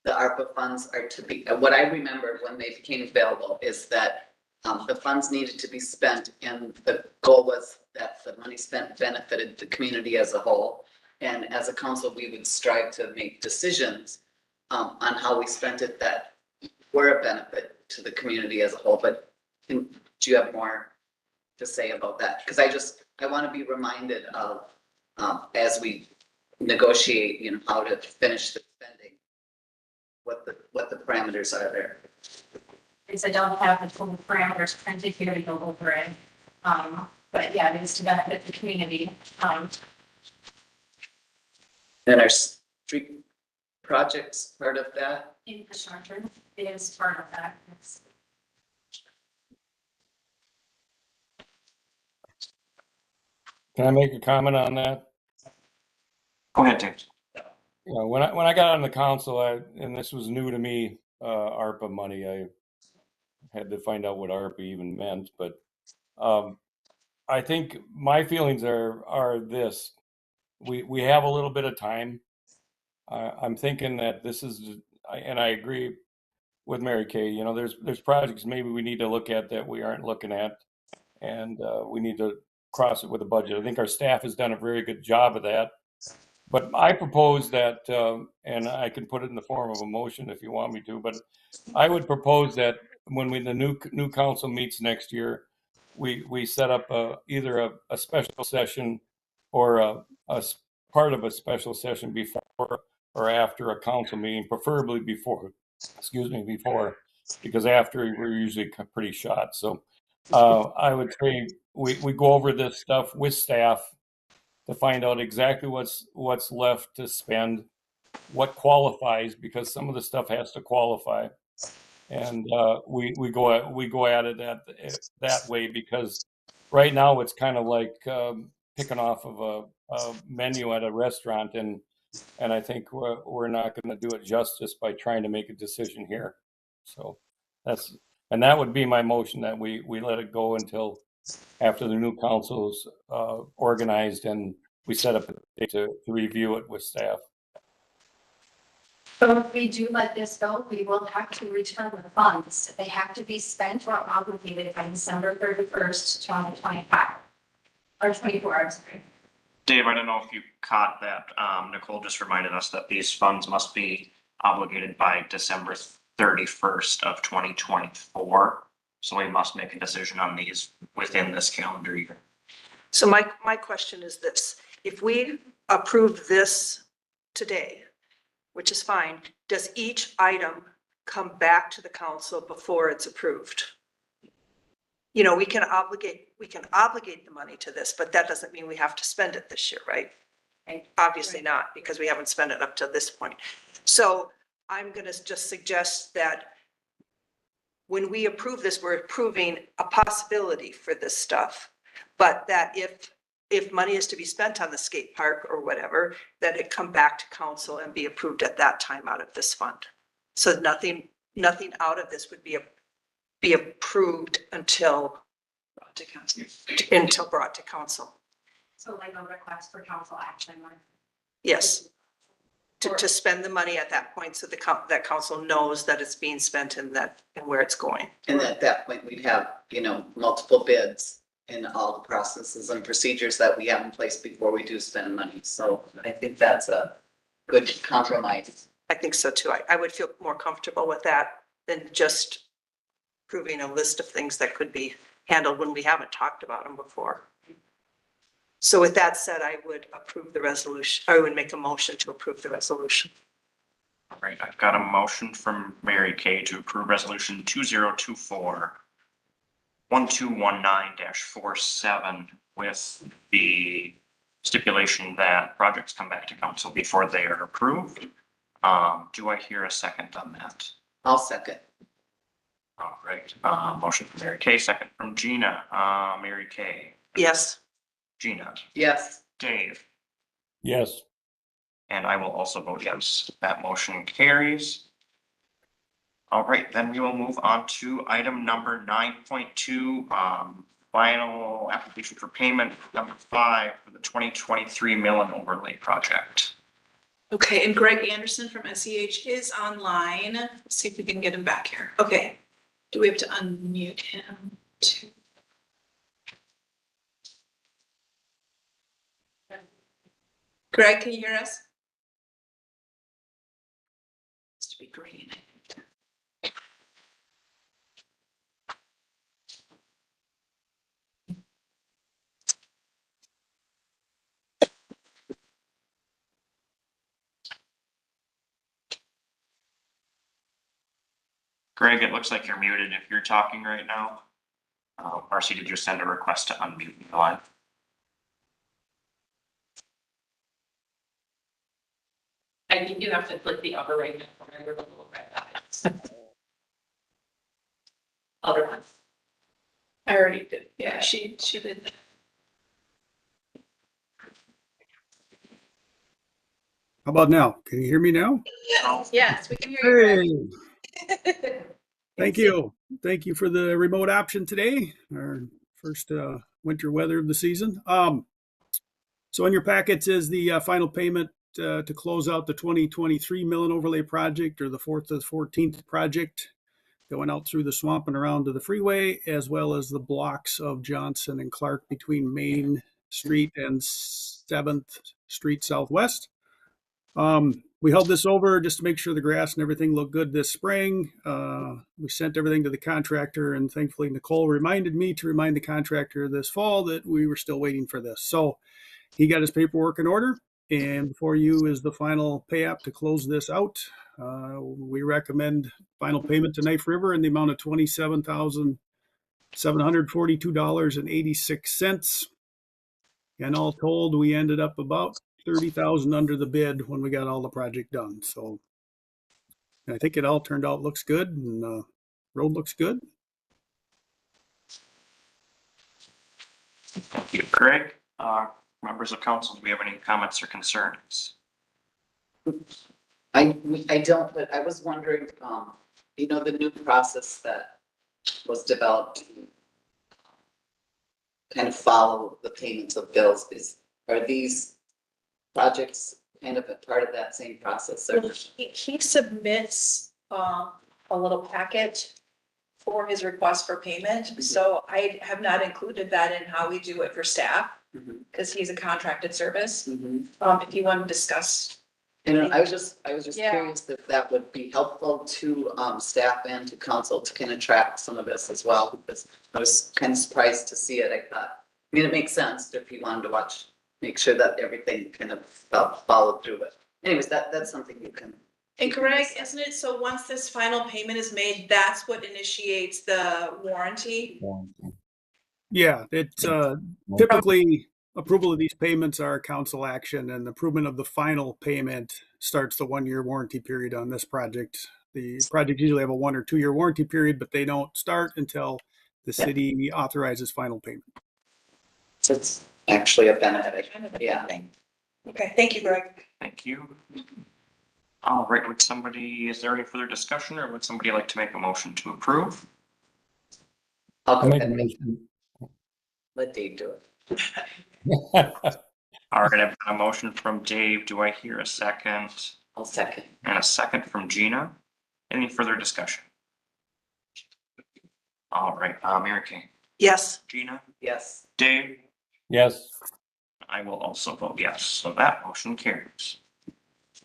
The ARPA funds are to be, what I remembered when they became available is that the funds needed to be spent and the goal was that the money spent benefited the community as a whole. And as a council, we would strive to make decisions on how we spent it that were a benefit to the community as a whole. But do you have more to say about that? Because I want to be reminded of as we negotiate, you know, how to finish the spending, what the parameters are there. Because I don't have the full parameters printed here to go over it. But yeah, it is to benefit the community. And our street projects part of that? Infrastructure is part of that. Can I make a comment on that? Go ahead, James. You know, when I got on the council, and this was new to me, ARPA money, I had to find out what ARPA even meant. But I think my feelings are this: we have a little bit of time. I'm thinking that this is, and I agree with Mary Kay. You know, there's projects maybe we need to look at that we aren't looking at, and we need to cross it with a budget. I think our staff has done a very good job of that. But I propose that, and I can put it in the form of a motion if you want me to, but I would propose that when the new council meets next year, we set up either a special session or a part of a special session before or after a council meeting, preferably before, because after we're usually pretty shot. So I would say we go over this stuff with staff to find out exactly what's left to spend, what qualifies, because some of the stuff has to qualify, and we go at it that way, because right now it's kind of like picking off of a menu at a restaurant, and I think we're not going to do it justice by trying to make a decision here. So that would be my motion, that we let it go until after the new council's organized and we set up a day to review it with staff. So if we do let this go, we will have to return the funds. They have to be spent or obligated by December 31st, 2025. Or 24, I'm sorry. Dave, I don't know if you caught that. Nicole just reminded us that these funds must be obligated by December 31st of 2024. So we must make a decision on these within this calendar year. So my question is this: if we approve this today, which is fine, does each item come back to the council before it's approved? You know, we can obligate the money to this, but that doesn't mean we have to spend it this year, right? Obviously not, because we haven't spent it up to this point. So I'm going to just suggest that when we approve this, we're approving a possibility for this stuff, but that if money is to be spent on the skate park or whatever, that it come back to council and be approved at that time out of this fund. So nothing out of this would be approved until brought to council. So like a request for council action. Yes. To spend the money at that point, so that council knows that it's being spent and where it's going. And at that point, we'd have, you know, multiple bids in all the processes and procedures that we have in place before we do spend money. So I think that's a good compromise. I think so too. I would feel more comfortable with that than just proving a list of things that could be handled when we haven't talked about them before. So with that said, I would approve the resolution. I would make a motion to approve the resolution. All right, I've got a motion from Mary Kay to approve resolution 2024-1219-47 with the stipulation that projects come back to council before they are approved. Do I hear a second on that? I'll second. All right, motion from Mary Kay, second from Gina. Mary Kay, Yes. Gina, Yes. Dave, Yes. and I will also vote yes. That motion carries. All right, then we will move on to item number 9.2, final application for payment number 5 for the 2023 mill and overlay project. Okay, and Greg Anderson from SEH is online. Let's see if we can get him back here. Okay. Do we have to unmute him too? Greg, can you hear us? It's to be green. Greg, it looks like you're muted if you're talking right now. Marcy, did you send a request to unmute the line? I think you have to click the upper right hand corner where the little red dot is. Other one. I already did. Yeah, she did. How about now? Can you hear me now? Yes, we can hear you. Hey, thank you. Thank you for the remote option today, our first winter weather of the season. So in your packets is the final payment to close out the 2023 mill and overlay project, or the 4th to the 14th project, going out through the swamp and around to the freeway, as well as the blocks of Johnson and Clark between Main Street and 7th Street Southwest. We held this over just to make sure the grass and everything looked good this spring. We sent everything to the contractor, and thankfully Nicole reminded me to remind the contractor this fall that we were still waiting for this. So he got his paperwork in order, and before you is the final pay app to close this out. We recommend final payment to Knife River in the amount of $27,742.86. And all told, we ended up about 30,000 under the bid when we got all the project done. So I think it all turned out, looks good, and road looks good. Thank you, Greg. Members of council, do we have any comments or concerns? I don't, but I was wondering, the new process that was developed to kind of follow the payments of bills, are these projects kind of a part of that same process? Or? Well, he submits a little packet for his request for payment. So I have not included that in how we do it for staff, because he's a contracted service. If you want to discuss. And I was just Yeah. curious if that would be helpful to staff and to council to kind of track some of this as well, because I was kind of surprised to see it. I thought, it makes sense if you wanted to make sure that everything kind of followed through. But anyways, that's something you can. And Greg, isn't it, so once this final payment is made, that's what initiates the warranty? Yeah, it's typically approval of these payments are council action, and approval of the final payment starts the 1-year warranty period on this project. The project usually have a 1 or 2 year warranty period, but they don't start until the city authorizes final payment. So it's actually a benefit. Yeah. Okay, thank you, Greg. Thank you. All right, is there any further discussion, or would somebody like to make a motion to approve? I'll go Make ahead a and motion. let Dave do it. All right, I've got a motion from Dave. Do I hear a second? I'll second. And a second from Gina. Any further discussion? All right, Mary Kay, Yes. Gina, Yes. Dave, Yes. I will also vote yes, so that motion carries.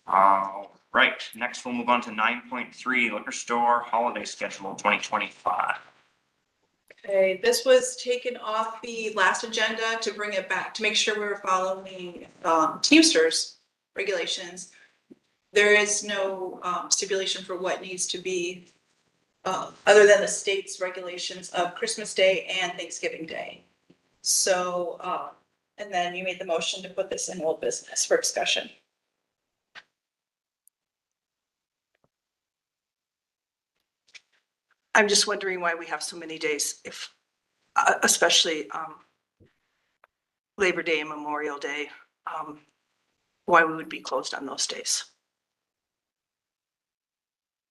All right, next we'll move on to 9.3 liquor store holiday schedule 2025. Okay, this was taken off the last agenda to bring it back, to make sure we were following Teamsters regulations. There is no stipulation for what needs to be, other than the state's regulations of Christmas Day and Thanksgiving Day. So, and then you made the motion to put this in old business for discussion. I'm just wondering why we have so many days, if, especially, Labor Day and Memorial Day, why we would be closed on those days.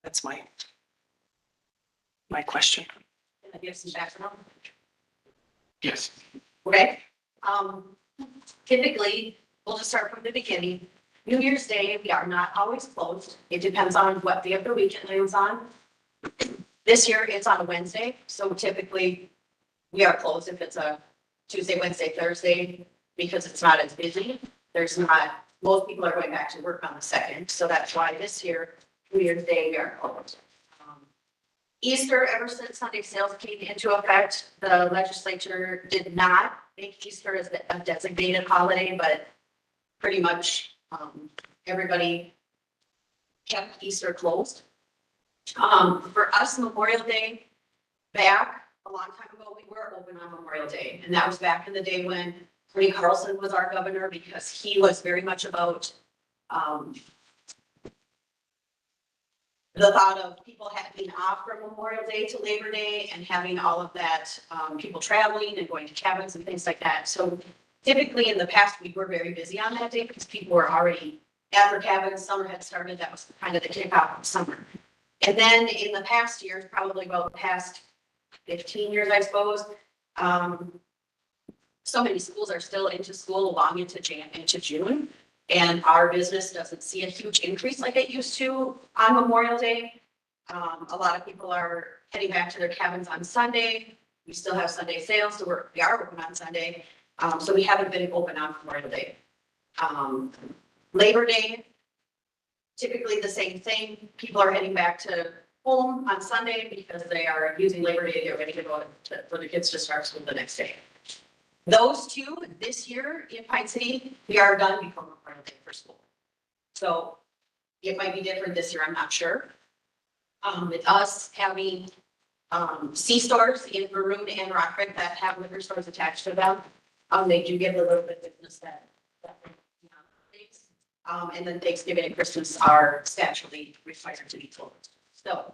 That's my question. Can I give some background? Yes. Okay, typically, we'll just start from the beginning. New Year's Day, we are not always closed. It depends on what day of the week it lands on. This year, it's on a Wednesday, so typically, we are closed if it's a Tuesday, Wednesday, Thursday, because it's not as busy. Most people are going back to work on the 2nd, so that's why this year, New Year's Day, we are closed. Easter, ever since Sunday sales came into effect, the legislature did not make Easter as a designated holiday, but pretty much everybody kept Easter closed. For us, Memorial Day, back a long time ago, we were open on Memorial Day. And that was back in the day when Tony Carlson was our governor, because he was very much about the thought of people being off from Memorial Day to Labor Day and having all of that, people traveling and going to cabins and things like that. So typically in the past, we were very busy on that day because people were already at their cabins. Summer had started. That was kind of the kickoff of summer. And then in the past years, probably about the past 15 years, I suppose, so many schools are still into school long into June. And our business doesn't see a huge increase like it used to on Memorial Day. A lot of people are heading back to their cabins on Sunday. We still have Sunday sales, so we are open on Sunday. So we haven't been open on Memorial Day. Labor Day, typically the same thing. People are heading back to home on Sunday because they are using Labor Day to get ready to go for the kids to start school the next day. Those two this year in Pine City, we are done before Memorial Day for school. So it might be different this year, I'm not sure. With us having C-stores in Maroon and Rock Creek that have liquor stores attached to them, they do get a little bit of business that and then Thanksgiving and Christmas are statutorily required to be closed. So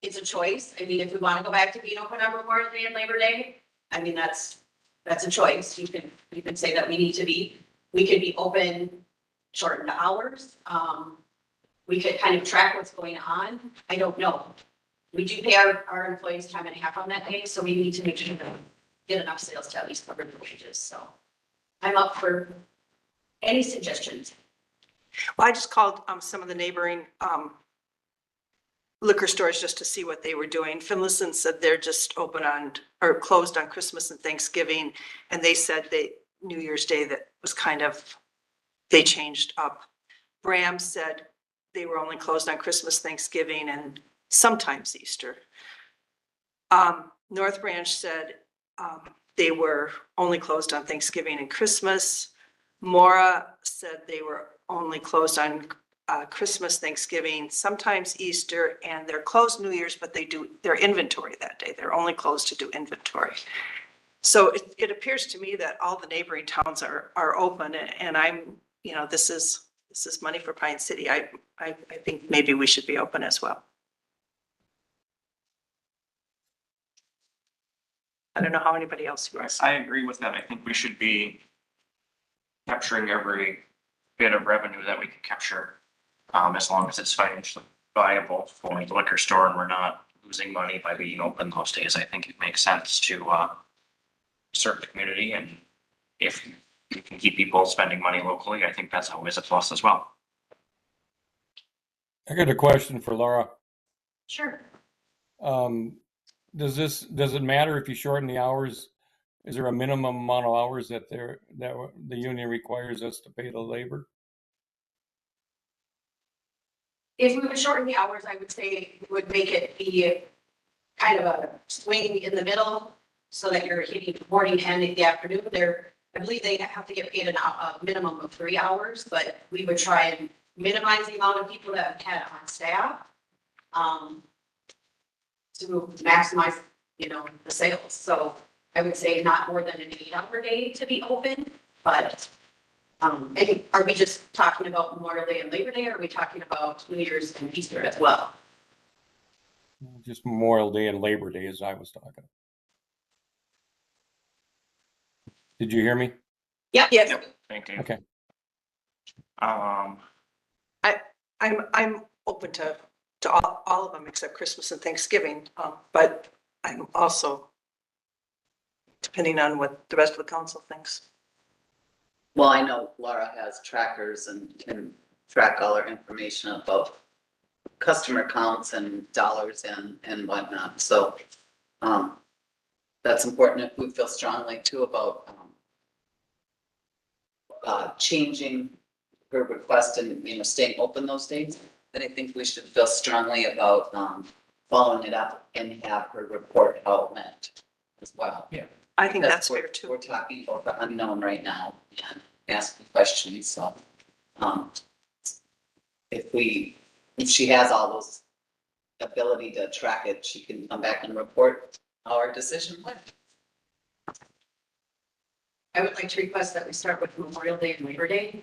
it's a choice. I mean, if we want to go back to being open on Memorial Day and Labor Day, I mean, that's a choice. You can say that we need to be. We could be open shortened hours. We could kind of track what's going on. I don't know. We do pay our employees time and a half on that day, so we need to make sure that we get enough sales to at least cover the wages. So I'm up for any suggestions. Well, I just called some of the neighboring liquor stores just to see what they were doing. Finlayson said they're just open on or closed on Christmas and Thanksgiving, and they said New Year's Day that was kind of, they changed up. Bram said they were only closed on Christmas, Thanksgiving, and sometimes Easter. North Branch said they were only closed on Thanksgiving and Christmas. Mora said they were only closed on Christmas, Thanksgiving, sometimes Easter, and they're closed New Year's, but they do their inventory that day. They're only closed to do inventory. So it appears to me that all the neighboring towns are open, and I'm, you know, this is money for Pine City. I think maybe we should be open as well. I don't know how anybody else feels. I agree with that. I think we should be capturing every bit of revenue that we can capture, as long as it's financially viable for the liquor store and we're not losing money by being open those days. I think it makes sense to serve the community, and if you can keep people spending money locally, I think that's always a plus as well. I got a question for Laura. Sure. Does it matter if you shorten the hours? Is there a minimum amount of hours that the union requires us to pay the labor? If we would shorten the hours, I would say we would make it be kind of a swing in the middle so that you're hitting the morning and in the afternoon. I believe they have to get paid a minimum of 3 hours, but we would try and minimize the amount of people that we had on staff to maximize, the sales. So I would say not more than an 8-hour day to be open, but I think, are we just talking about Memorial Day and Labor Day, or are we talking about New Year's and Easter as well? Just Memorial Day and Labor Day, as I was talking. Did you hear me? Yep. Yep, thank you. Okay. I'm open to all of them except Christmas and Thanksgiving, but I'm also depending on what the rest of the council thinks. Well, I know Laura has trackers and can track all our information about customer counts and dollars and whatnot, so, that's important if we feel strongly too about, changing her request and, staying open those days, then I think we should feel strongly about, following it up and have her report outlet as well. Yeah. I think Because that's fair too. We're talking about the unknown right now and asking questions, so, if she has all those ability to track it, she can come back and report how our decision went. I would like to request that we start with Memorial Day and Labor Day.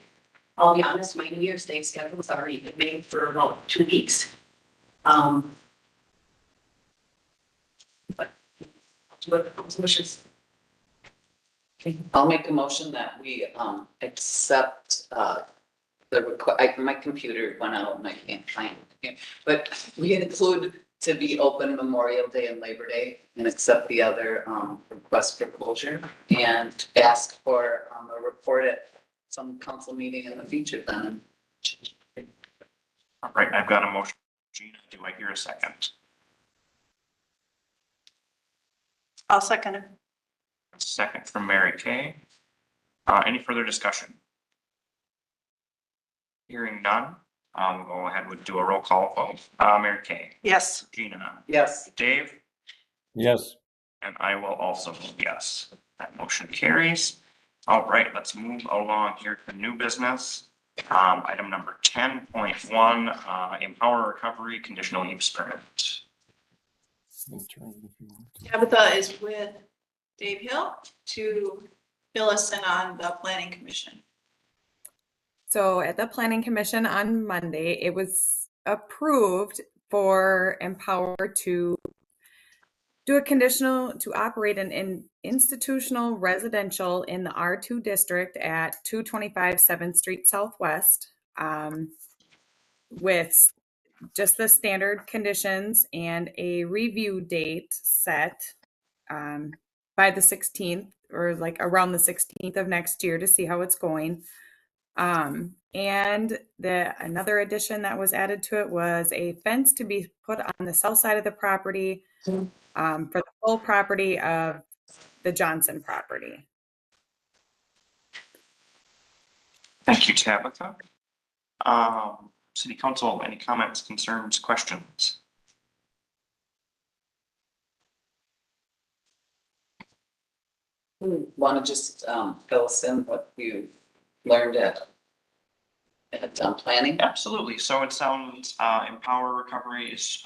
I'll be honest, my New Year's Day schedule is already been made for about 2 weeks. But what wishes? I'll make a motion that we, accept, the request, my computer went out and I can't find it. But we include to be open Memorial Day and Labor Day and accept the other, request for closure and ask for, a report at some council meeting in the future then. All right, I've got a motion. Gina, do I hear a second? I'll second it. Second from Mary Kay. Any further discussion? Hearing none, we'll go ahead and do a roll call vote. Mary Kay, Yes. Gina, Yes. Dave, Yes. and I will also vote yes. That motion carries. All right, let's move along here to new business. Item number 10.1, Empower Recovery Conditional Use Permit. Tabitha is with Dave Hill to fill us in on the planning commission. So at the Planning Commission on Monday, it was approved for Empower to do a conditional to operate an institutional residential in the R2 district at 225 7th Street Southwest, with just the standard conditions and a review date set by the 16th or like around the 16th of next year to see how it's going. And another addition that was added to it was a fence to be put on the south side of the property for the full property of the Johnson property. Thank you, Tabitha. City Council, any comments, concerns, questions? Want to just, fill us in what you learned at planning? Absolutely. So it sounds Empower Recovery is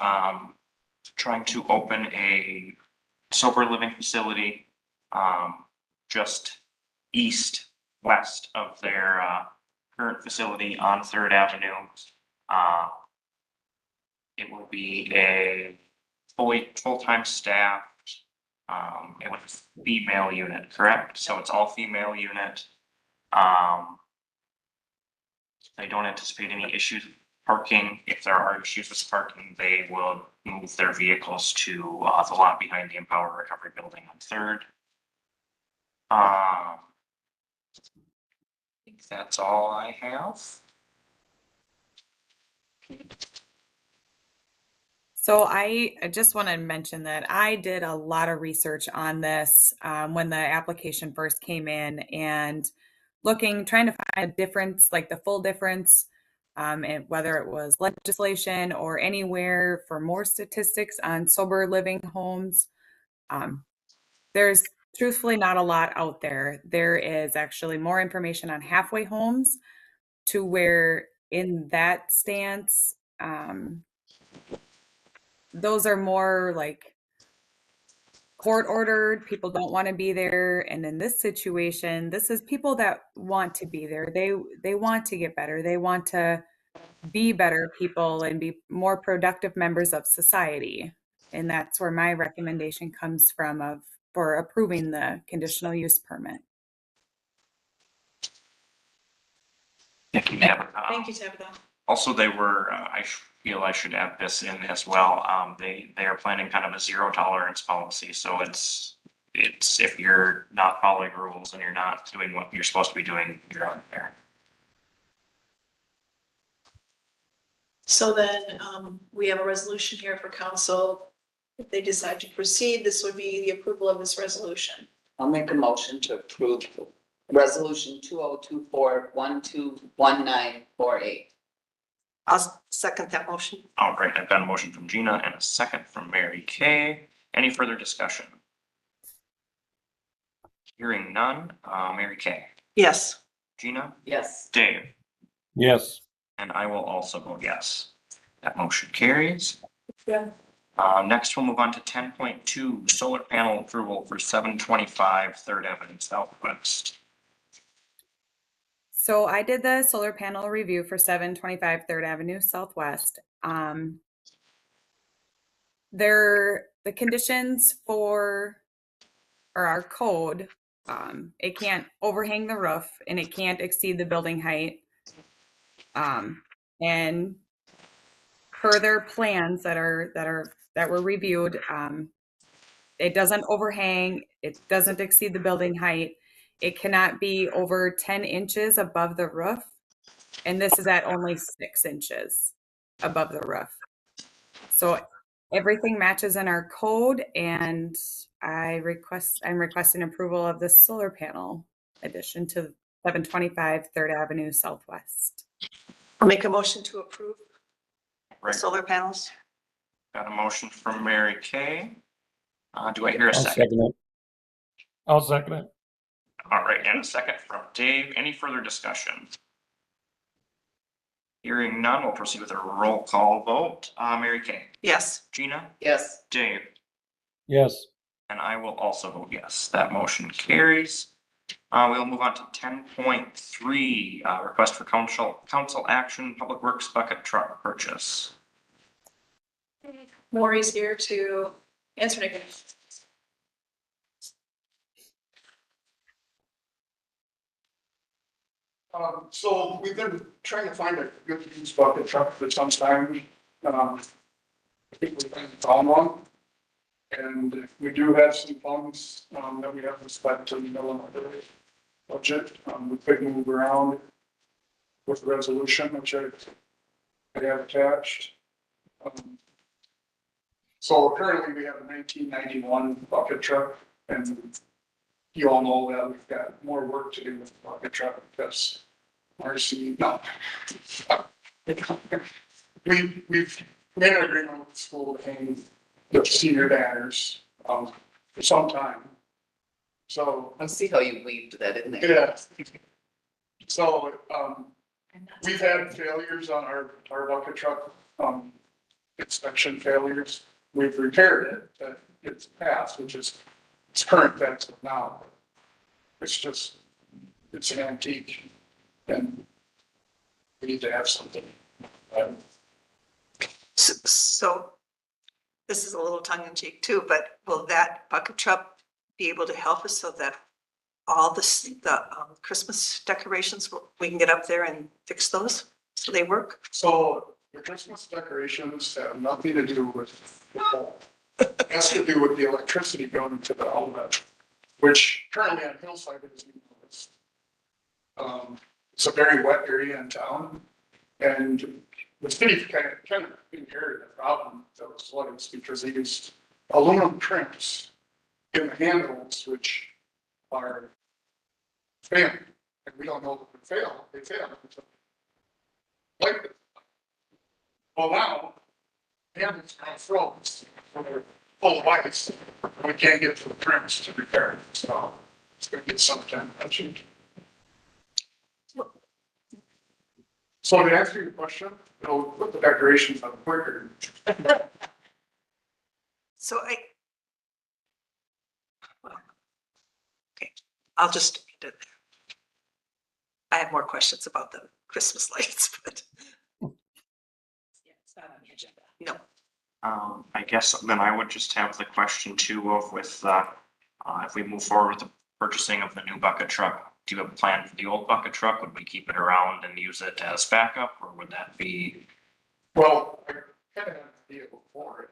trying to open a sober living facility just west of their current facility on 3rd Avenue. It will be a full-time staff. It was female unit, correct? So it's all female unit. They don't anticipate any issues with parking. If there are issues with parking, they will move their vehicles to the lot behind the Empower Recovery building on 3rd. I think that's all I have. So I just want to mention that I did a lot of research on this when the application first came in and trying to find a difference, like the full difference, and whether it was legislation or anywhere for more statistics on sober living homes. There's truthfully not a lot out there. There is actually more information on halfway homes to where in that stance, those are more like court ordered. People don't want to be there. And in this situation, this is people that want to be there. They want to get better. They want to be better people and be more productive members of society. And that's where my recommendation comes from for approving the conditional use permit. Thank you, Tabitha. Thank you, Tabitha. Also, they were, I feel I should add this in as well. They are planning kind of a zero tolerance policy. So it's if you're not following rules and you're not doing what you're supposed to be doing, you're on there. So then, we have a resolution here for council. If they decide to proceed, this would be the approval of this resolution. I'll make a motion to approve resolution 2024-121948. I'll second that motion. All right, I've got a motion from Gina and a second from Mary Kay. Any further discussion? Hearing none, Mary Kay, Yes. Gina, Yes. Dave, Yes. and I will also vote yes. That motion carries. Yeah. Next, we'll move on to 10.2, solar panel approval for 725 Third Avenue Southwest. So I did the solar panel review for 725 Third Avenue Southwest. The conditions for, or our code, it can't overhang the roof and it can't exceed the building height. And per their plans that were reviewed, it doesn't overhang, it doesn't exceed the building height. It cannot be over 10 inches above the roof. And this is at only 6 inches above the roof. So everything matches in our code, and I'm requesting approval of the solar panel addition to 725 Third Avenue Southwest. I'll make a motion to approve Right. solar panels. Got a motion from Mary Kay. Do I hear a I'll second? second it. I'll second it. All right, and a second from Dave. Any further discussion? Hearing none, we'll proceed with a roll call vote. Mary Kay, Yes. Gina, Yes. Dave, Yes. and I will also vote yes. That motion carries. We'll move on to 10.3, request for council action, Public Works bucket truck purchase. Maury's here to answer any questions. So we've been trying to find a good used bucket truck for some time. I think we found one. And we do have some funds, that we have to spend to the middle of the budget. We could move around with the resolution, which I have attached. So currently we have a 1991 bucket truck, and you all know that we've got more work to do with the bucket truck because Marcy, no. We've made an agreement with the school to hang the senior banners, for some time. So, I see how you weaved that in there. yeah. So, we've had failures on our bucket truck, inspection failures. We've repaired it, but it's passed, which is, it's current as of now. It's just, it's an antique and we need to have something. So this is a little tongue in cheek too, but will that bucket truck be able to help us so that all the Christmas decorations, we can get up there and fix those so they work? So the Christmas decorations have nothing to do with the pole. It has to do with the electricity going to the outlet, which currently on Hillside is used. It's a very wet area in town, and the city kind of inherited the problem that was flooded because they used aluminum crimps in the handles, which are failing, and we don't know if they fail. They fail. Like, well, now, handles are froze, they're full of ice, and we can't get to the crimps to repair it, so it's gonna get some attention. So to answer your question, it'll put the decorations up quicker. So okay, I'll just end it there. I have more questions about the Christmas lights, but It's not on the agenda. no. I guess then I would just have the question too of with, if we move forward with the purchasing of the new bucket truck, do you have a plan for the old bucket truck? Would we keep it around and use it as backup, or would that be? Well, I kind of had a deal for it.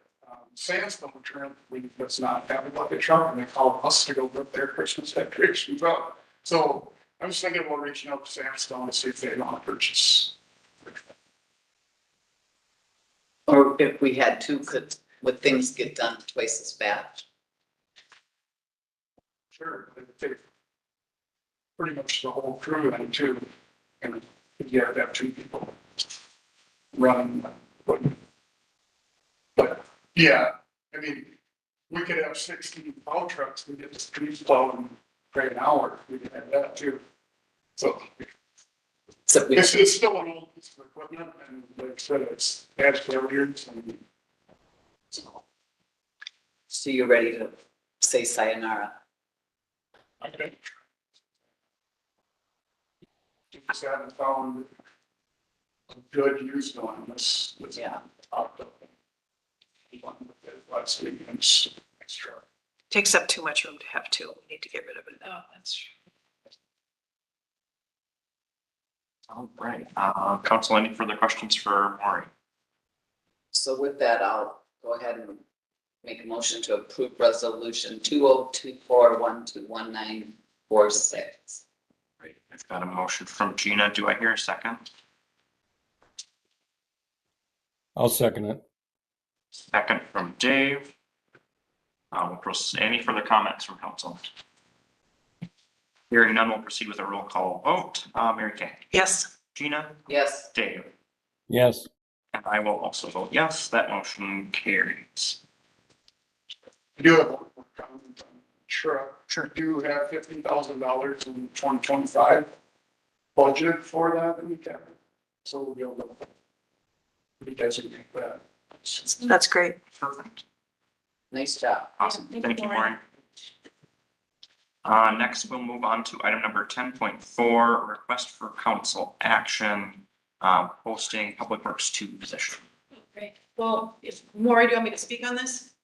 Sandstone currently does not have a bucket truck, and they call us to go put their Christmas decorations up. So I'm just thinking about reaching out to Sandstone to see if they want to purchase. Or if we had two, would things get done twice as fast? Sure, they take pretty much the whole crew then too, and you have to have two people running. But yeah, I mean, we could have 16 plow trucks and get the streets plowed in an hour. We could have that too. So it's still an old piece of equipment, and like I said, it's has failures and so. So you're ready to say sayonara? Okay. Just haven't found a good use on this. Yeah. Last week, and it's extra. Takes up too much room to have two. We need to get rid of it. Oh, that's true. All right, council, any further questions for Maury? So with that, I'll go ahead and make a motion to approve resolution 2024121946. Great, I've got a motion from Gina. Do I hear a second? I'll second it. Second from Dave. Any further comments from council? Hearing none, we'll proceed with a roll call vote. Mary Kay, Yes. Gina, Yes. Dave, Yes. and I will also vote yes. That motion carries. I do have one more comment on truck. Sure. Do have $50,000 in 2025 budget for that in the cabinet. So we'll be able to redesignate that. That's great. Perfect. Nice job. Awesome. Thank you, Maureen. Next, we'll move on to item number 10.4, request for council action, posting Public Works 2 position. Great. Well, if Maury, do you want me to speak on this?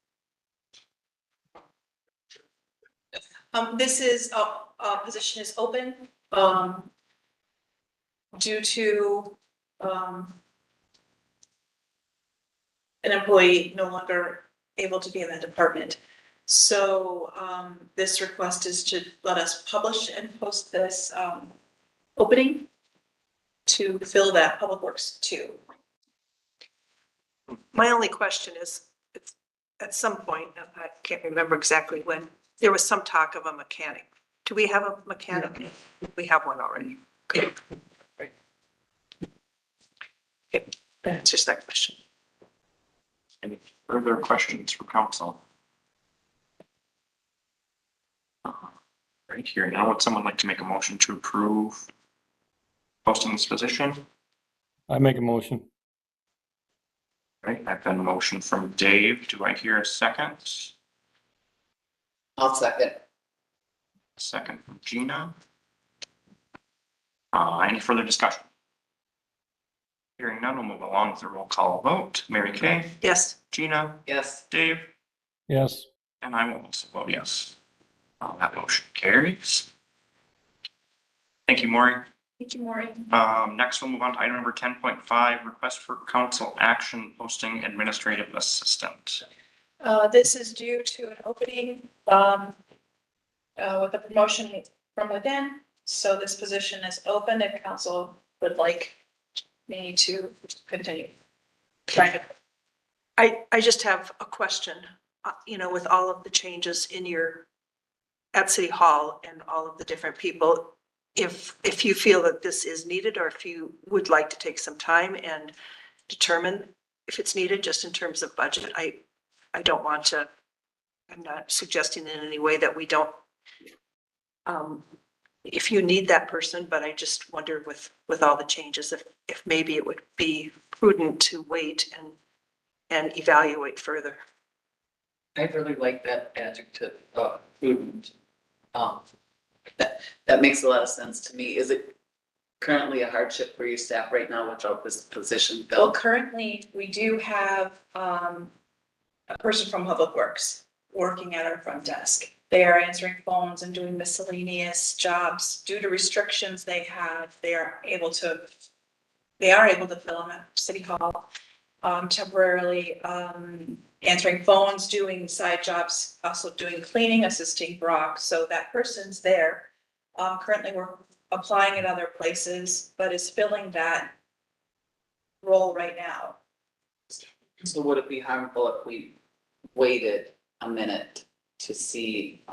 This is, position is open, due to, an employee no longer able to be in that department. So, this request is to let us publish and post this, opening to fill that Public Works 2. My only question is, it's at some point, I can't remember exactly when, there was some talk of a mechanic. Do we have a mechanic? We have one already. Okay. Okay, that's just that question. Any further questions for council? Right here. Now, would someone like to make a motion to approve posting this position? I make a motion. Right, I've got a motion from Dave. Do I hear a second? I'll second. Second from Gina. Any further discussion? Hearing none, we'll move along with the roll call vote. Mary Kay, Yes. Gina, Yes. Dave, Yes. and I will also vote yes. That motion carries. Thank you, Maury. Thank you, Maury. Next, we'll move on to item number 10.5, request for council action posting administrative assistant. This is due to an opening, with a promotion from within. So this position is open if council would like me to continue. I just have a question, with all of the changes in at City Hall and all of the different people, if you feel that this is needed, or if you would like to take some time and determine if it's needed, just in terms of budget, I don't want to, I'm not suggesting in any way that we don't, if you need that person, but I just wonder with all the changes, if maybe it would be prudent to wait and evaluate further. I really like that adjective, prudent. That makes a lot of sense to me. Is it currently a hardship for your staff right now without this position Well, filled? currently, we do have, a person from Public Works working at our front desk. They are answering phones and doing miscellaneous jobs due to restrictions they have. They are able to fill them at City Hall temporarily, answering phones, doing side jobs, also doing cleaning, assisting Brock. So that person's there. Currently, we're applying at other places, but is filling that role right now. So would it be harmful if we waited a minute to see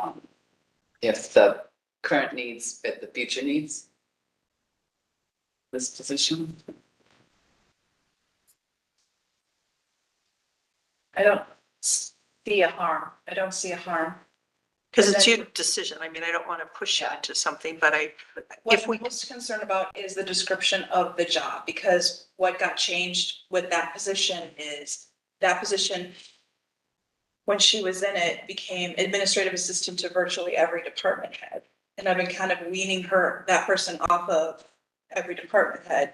if the current needs fit the future needs? This position? I don't see a harm. I don't see a harm. Because it's your decision. I mean, I don't want to push you into something, but What if we, I'm most concerned about is the description of the job, because what got changed with that position is that position, when she was in it, became administrative assistant to virtually every department head. And I've been kind of weaning that person off of every department head.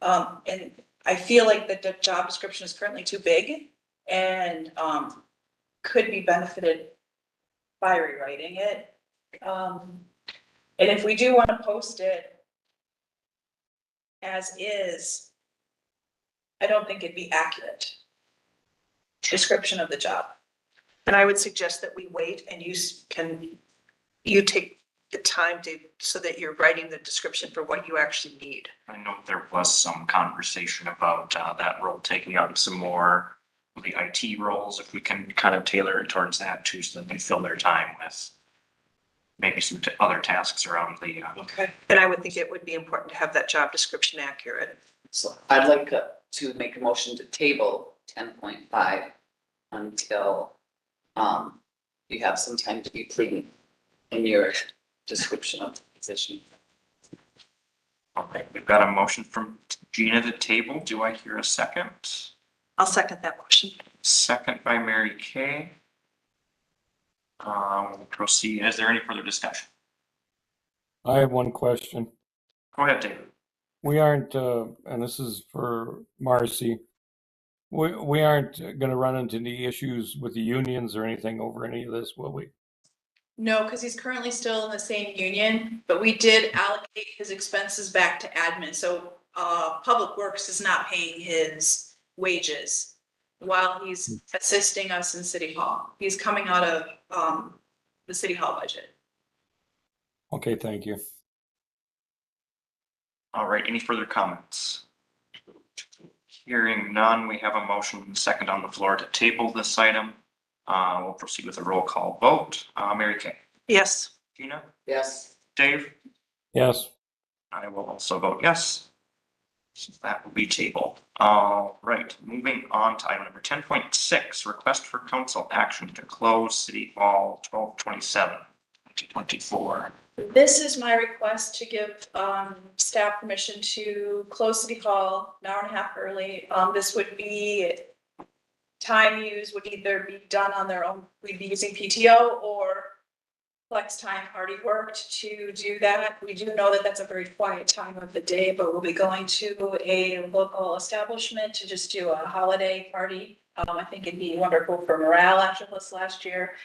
And I feel like the job description is currently too big and could be benefited by rewriting it. And if we do want to post it as is, I don't think it'd be accurate description of the job. and I would suggest that we wait and you take the time so that you're writing the description for what you actually need. I know there was some conversation about that role taking on some more of the IT roles, if we can kind of tailor it towards that too, so that they fill their time with maybe some other tasks around the. Okay. And I would think it would be important to have that job description accurate. So I'd like to make a motion to table 10.5 until you have some time to be prudent in your description of the position. Okay, we've got a motion from Gina to table. Do I hear a second? I'll second that motion. Second by Mary Kay. We'll proceed. Is there any further discussion? I have one question. Go ahead, David. We aren't, and this is for Marcy, we aren't going to run into any issues with the unions or anything over any of this, will we? No, because he's currently still in the same union, but we did allocate his expenses back to admin. So Public Works is not paying his wages while he's assisting us in City Hall. He's coming out of the City Hall budget. Okay, thank you. All right, any further comments? Hearing none, we have a motion and a second on the floor to table this item. We'll proceed with a roll call vote. Mary Kay. Yes. Gina? Yes. Dave? Yes. I will also vote yes. So that will be tabled. All right, moving on to item number 10.6, request for council action to close City Hall 12/27/2024. This is my request to give staff permission to close City Hall an hour and a half early. This would be time used would either be done on their own, we'd be using PTO or flex time already worked to do that. We do know that that's a very quiet time of the day, but we'll be going to a local establishment to just do a holiday party. I think it'd be wonderful for morale after this last year.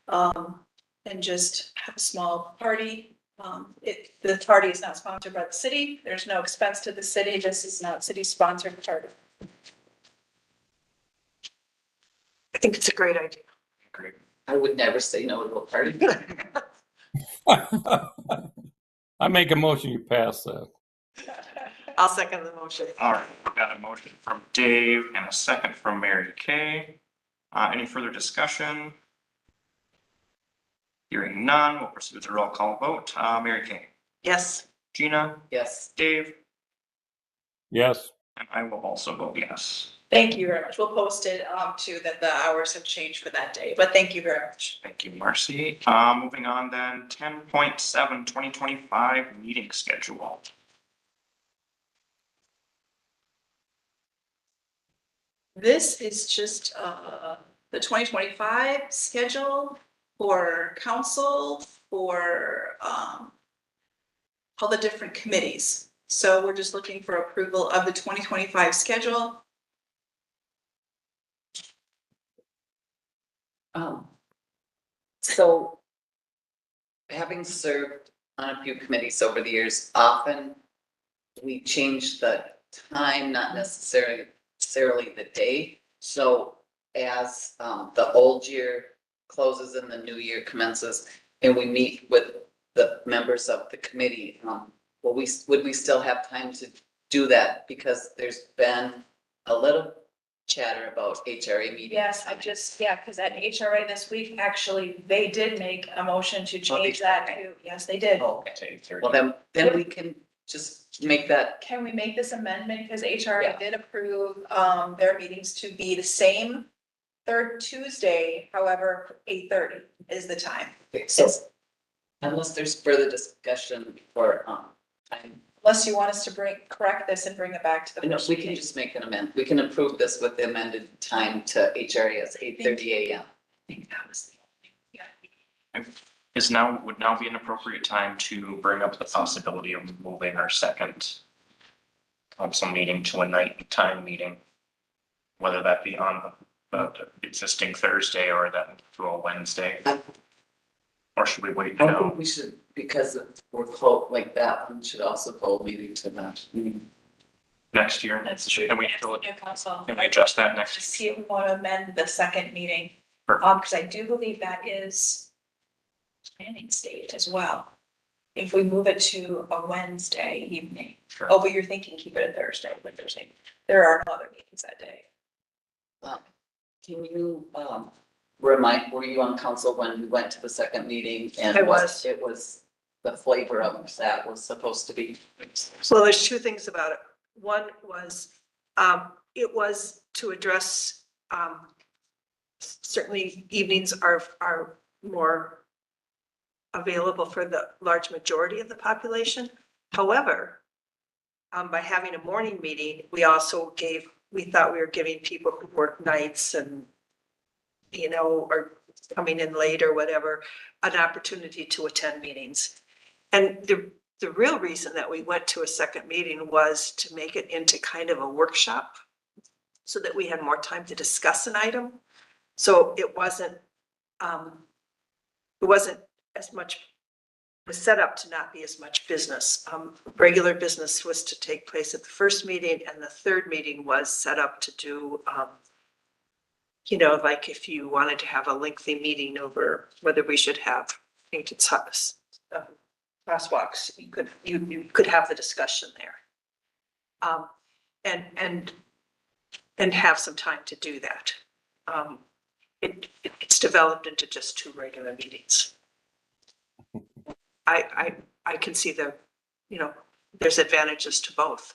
And just have a small party. The party is not sponsored by the city. There's no expense to the city. This is not city sponsored party. I think it's a great idea. Great. I would never say no to a party. I make a motion, you pass that. I'll second the motion. All right, we've got a motion from Dave and a second from Mary Kay. Any further discussion? Hearing none, we'll proceed with the roll call vote. Mary Kay. Yes. Gina. Yes. Dave. Yes. And I will also vote yes. Thank you very much. We'll post it too that the hours have changed for that day, but thank you very much. Thank you, Marcy. Moving on then, 10.7, 2025 meeting schedule. This is just the 2025 schedule for council, for all the different committees. So we're just looking for approval of the 2025 schedule. So having served on a few committees over the years, often we change the time, not necessarily the day. So as the old year closes and the new year commences, and we meet with the members of the committee, would we still have time to do that? Because there's been a little chatter about HRA meetings. Yes, because at HRA this week, actually, they did make a motion to change that to, yes, they did. Oh, okay. Well, then we can just make that, Can we make this amendment? Because HRA Yeah. did approve, their meetings to be the same third Tuesday, however, 8:30 is the time. so unless there's further discussion for, time. Unless you want us to correct this and bring it back to the No, first we can meeting. just make an amendment. We can approve this with the amended time to HRA as 8:30 AM. I think that was the only. Would now be an appropriate time to bring up the possibility of moving our second council meeting to a nighttime meeting? Whether that be on the existing Thursday or that to a Wednesday? Or should we wait I now? think we should, because we're close, like that one should also go meeting to that. Next year? That's true. Can we New council. can we adjust that next? Just see if we want to amend the second meeting. Perfect. Because I do believe that is planning state as well. If we move it to a Wednesday evening. Sure. Oh, but you're thinking keep it a Thursday, but Thursday. There are no other meetings that day. Can you, remind, were you on council when we went to the second meeting? And I what was. it was the flavor of that was supposed to be? Well, there's two things about it. One was, it was to address, certainly evenings are more available for the large majority of the population. However, by having a morning meeting, we thought we were giving people who work nights and, or coming in late or whatever, an opportunity to attend meetings. And the real reason that we went to a second meeting was to make it into kind of a workshop so that we had more time to discuss an item. So it wasn't as much, was set up to not be as much business. Regular business was to take place at the first meeting, and the third meeting was set up to do, like if you wanted to have a lengthy meeting over whether we should have painted crosswalks, you could have the discussion there. And have some time to do that. It's developed into just two regular meetings. I can see there's advantages to both.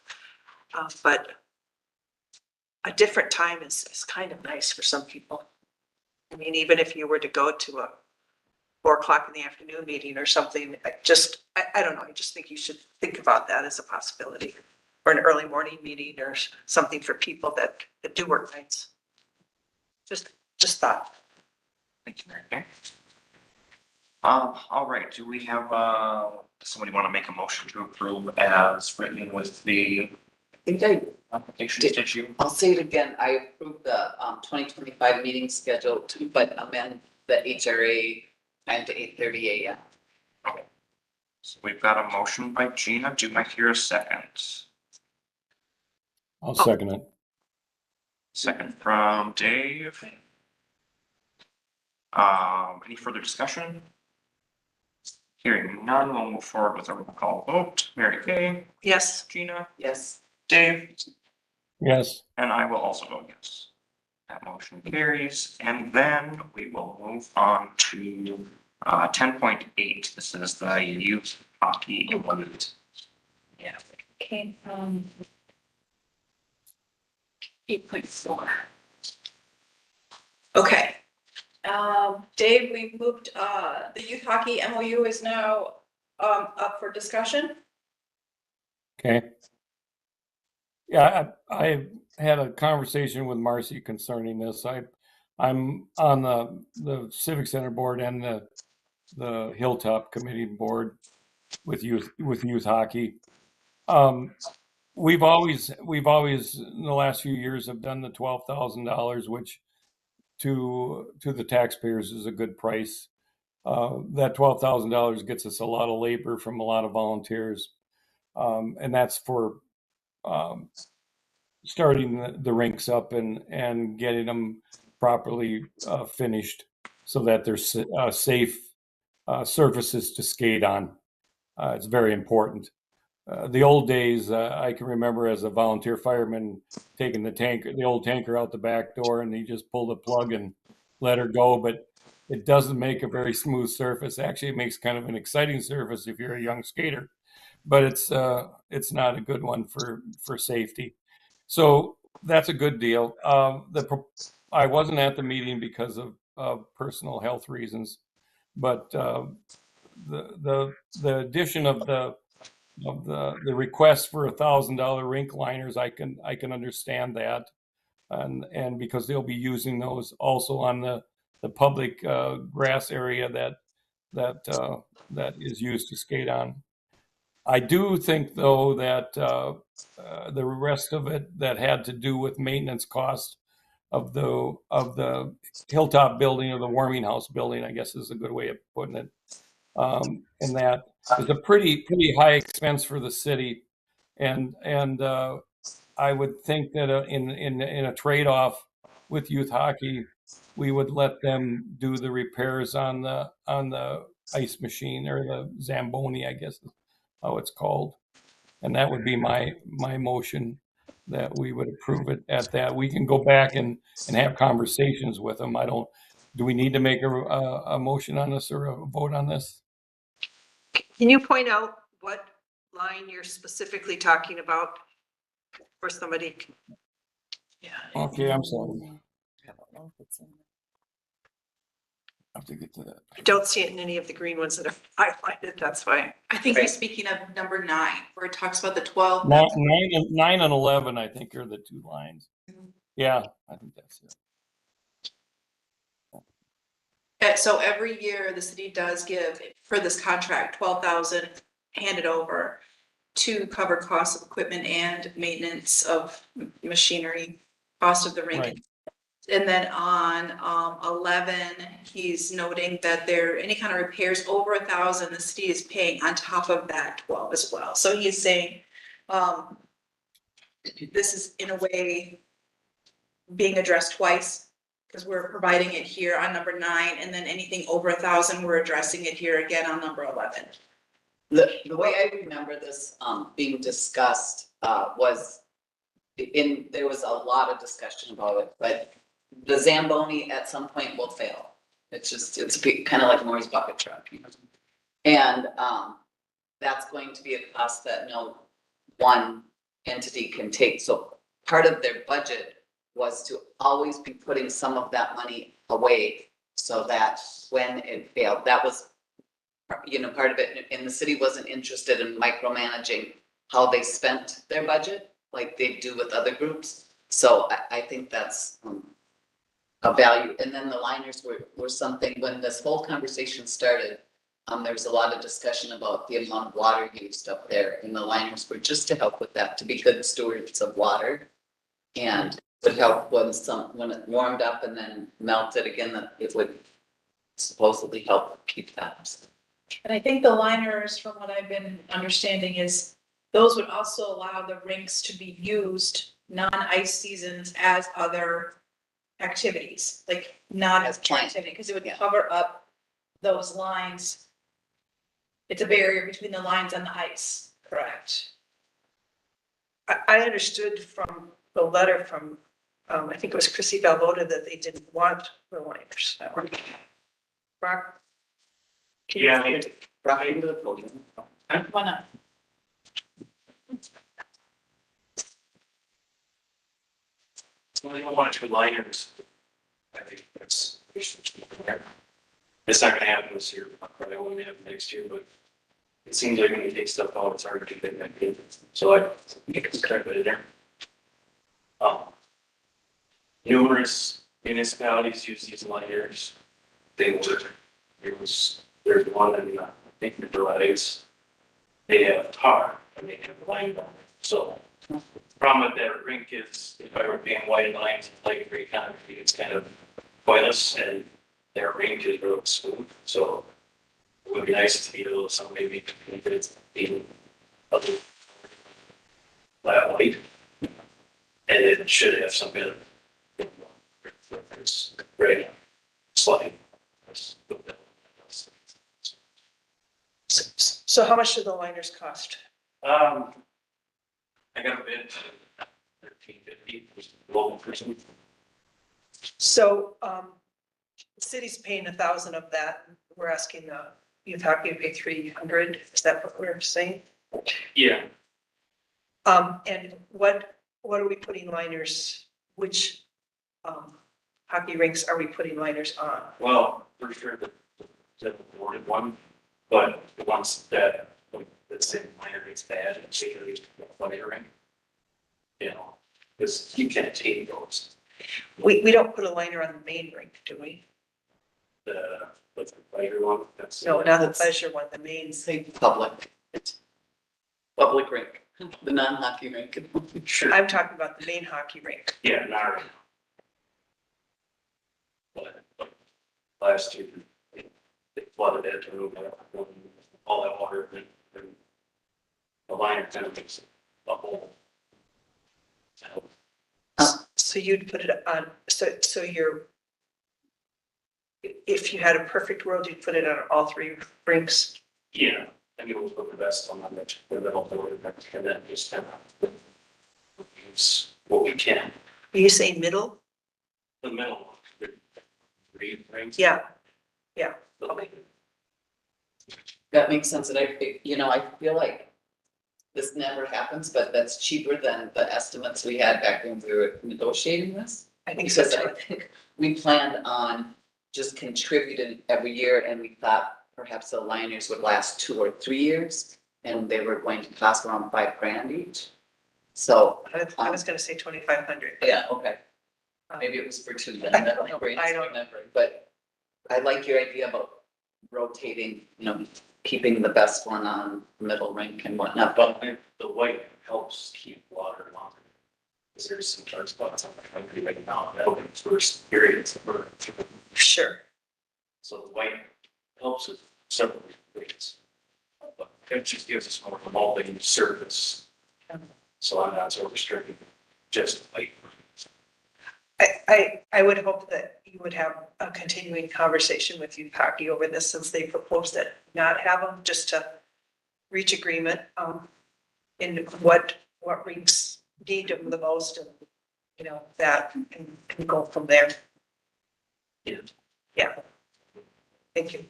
But a different time is kind of nice for some people. I mean, even if you were to go to a 4:00 in the afternoon meeting or something, I don't know, I just think you should think about that as a possibility. Or an early morning meeting or something for people that do work nights. Just thought. Thank you, Mary Kay. All right, do we have, does somebody want to make a motion to approve as written with the I think I applications, did you? I'll say it again. I approve the 2025 meeting schedule but amend the HRA time to 8:30 AM. Okay. So we've got a motion by Gina. Do I hear a second? I'll second it. Second from Dave. Any further discussion? Hearing none, we'll move forward with a roll call vote. Mary Kay, Yes. Gina, Yes. Dave, Yes. and I will also vote yes. That motion carries, and then we will move on to 10.8. This is the youth hockey implement. Yeah. Okay, 8.4. Okay. Dave, we moved, the youth hockey MOU is now, up for discussion. Okay. Yeah, I had a conversation with Marcy concerning this. I'm on the Civic Center board and the Hilltop Committee board with youth hockey. We've always in the last few years have done the $12,000, which to the taxpayers is a good price. that $12,000 gets us a lot of labor from a lot of volunteers. And that's for starting the rinks up and getting them properly finished so that there's safe surfaces to skate on. It's very important. The old days, I can remember as a volunteer fireman taking the old tanker out the back door, and you just pull the plug and let her go. But it doesn't make a very smooth surface. Actually, it makes kind of an exciting surface if you're a young skater, but it's not a good one for safety. So that's a good deal. I wasn't at the meeting because of personal health reasons, but the addition of the request for $1,000 rink liners, I can understand that, and because they'll be using those also on the public grass area that is used to skate on. I do think though that the rest of it that had to do with maintenance costs of the Hilltop building, or the Warming House building, I guess is a good way of putting it. And that is a pretty high expense for the city, and I would think that in a trade-off with youth hockey, we would let them do the repairs on the ice machine, or the Zamboni, I guess is how it's called, and that would be my motion, that we would approve it at that. We can go back and have conversations with them. Do we need to make a motion on this or a vote on this? Can you point out what line you're specifically talking about for somebody? Yeah. Okay, I'm sorry. I have to get to that. I don't see it in any of the green ones that are highlighted, that's why. I think he's speaking of number 9, where it talks about the 12. 9 and 11, I think, are the two lines. Yeah, I think that's it. So every year the city does give for this contract, 12,000 handed over to cover costs of equipment and maintenance of machinery, cost of the rink. Right. And then on 11, he's noting that any kind of repairs over 1,000, the city is paying on top of that 12 as well. So he is saying this is in a way being addressed twice, because we're providing it here on number 9, and then anything over 1,000, we're addressing it here again on number 11. The way I remember this being discussed was there was a lot of discussion about it, but the Zamboni at some point will fail. It's kind of like Maury's bucket truck. And that's going to be a cost that no one entity can take. So part of their budget was to always be putting some of that money away, so that when it failed, that was, part of it. And the city wasn't interested in micromanaging how they spent their budget like they do with other groups. So I think that's a value. And then the liners were something, when this whole conversation started, there was a lot of discussion about the amount of water used up there, and the liners were just to help with that, to be good stewards of water, and would help when it warmed up and then melted again, that it would supposedly help keep that. And I think the liners, from what I've been understanding, is those would also allow the rinks to be used non-ice seasons as other activities, like not as activity, because it would cover up those lines. It's a barrier between the lines and the ice, correct? I understood from the letter from, I think it was Chrissy Valvoda, that they didn't want the liners. Brock? Yeah. Brock, into the podium. Why not? Well, you don't want 2 liners. I think it's not gonna happen this year, probably won't happen next year, but it seems like when you take stuff out, it's hard to get that in. So I think it's kind of in there. Numerous municipalities use these liners. There's one in, I think, the Delays. They have tar and they have line. So the problem with that rink is, if I were paying white lines and like gray concrete, it's kind of pointless, and their rink is real smooth. So would be nice to be able to, maybe, if it's being other flat white. And it should have some kind of reference, right, slide. So how much do the liners cost? I got a bid, $13.50, local person. So, the city's paying 1,000 of that. We're asking the youth hockey to pay 300. Is that what we're saying? Yeah, And what are we putting liners, which, hockey rinks are we putting liners on? well, for sure the awarded one, but the ones that, like, the same minor is bad, and see the layering. You know, because you can't take those, We don't put a liner on the main rink, do we? with the lighter one, that's. No, not the pleasure one, the main. Say public. It's public rink, the non-hockey rink. Sure, I'm talking about the main hockey rink. yeah, not right now. But last year, they flooded it, and all that water, and the liner kind of makes a hole. So you'd put it on, so you're, if you had a perfect world, you'd put it on all three rinks. Yeah, I mean, we'll put the best on that, and then just kind of use what we can. Are you saying middle? The middle one, the reed rings. Yeah, yeah, okay. That makes sense, and I feel like this never happens, but that's cheaper than the estimates we had back when we were negotiating this. I think so Because too. I think we planned on just contributing every year, and we thought perhaps the liners would last 2 or 3 years, and they were going to cost around $5,000 each. So, I was gonna say 2,500. yeah, okay, maybe it was for 2 then. that my brain's I don't- remembering, But I like your idea about rotating, keeping the best one on the middle rink and whatnot, but The white helps keep water longer. Because there's some dark spots on the concrete right now, that will be first periods of burn. Sure. So the white helps with several reasons. But it just gives us more of a molding surface. So I'm not so restricted, just white. I would hope that you would have a continuing conversation with youth hockey over this, since they proposed that not have them, just to reach agreement, in what rinks need them the most, and, that, and go from there. Yeah. Yeah. Thank you.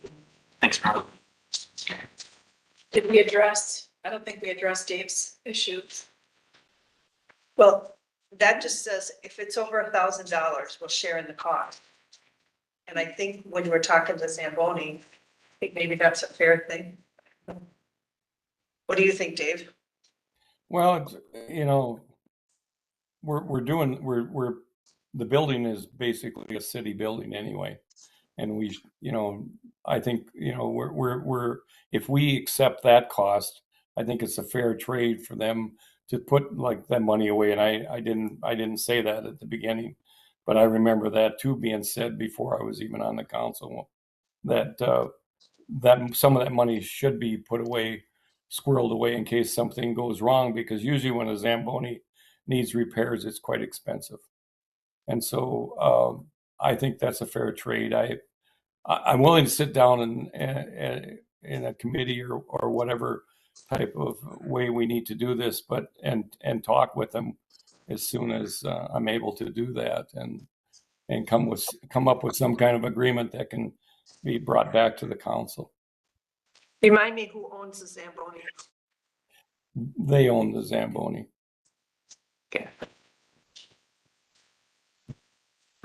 Thanks, Rob. Did we address, I don't think we addressed Dave's issues. Well, that just says if it's over $1,000, we'll share in the cost. And I think when we're talking to Zamboni, I think maybe that's a fair thing. What do you think, Dave? Well, we're the building is basically a city building anyway. And we, I think, we're, if we accept that cost, I think it's a fair trade for them to put like that money away. And I didn't say that at the beginning, but I remember that too being said before I was even on the council, that that some of that money should be put away, squirreled away in case something goes wrong, because usually when a Zamboni needs repairs, it's quite expensive. And so I think that's a fair trade. I'm willing to sit down and in a committee or whatever type of way we need to do this, but and talk with them as soon as I'm able to do that, and come up with some kind of agreement that can be brought back to the council. Remind me who owns the Zamboni. They own the Zamboni.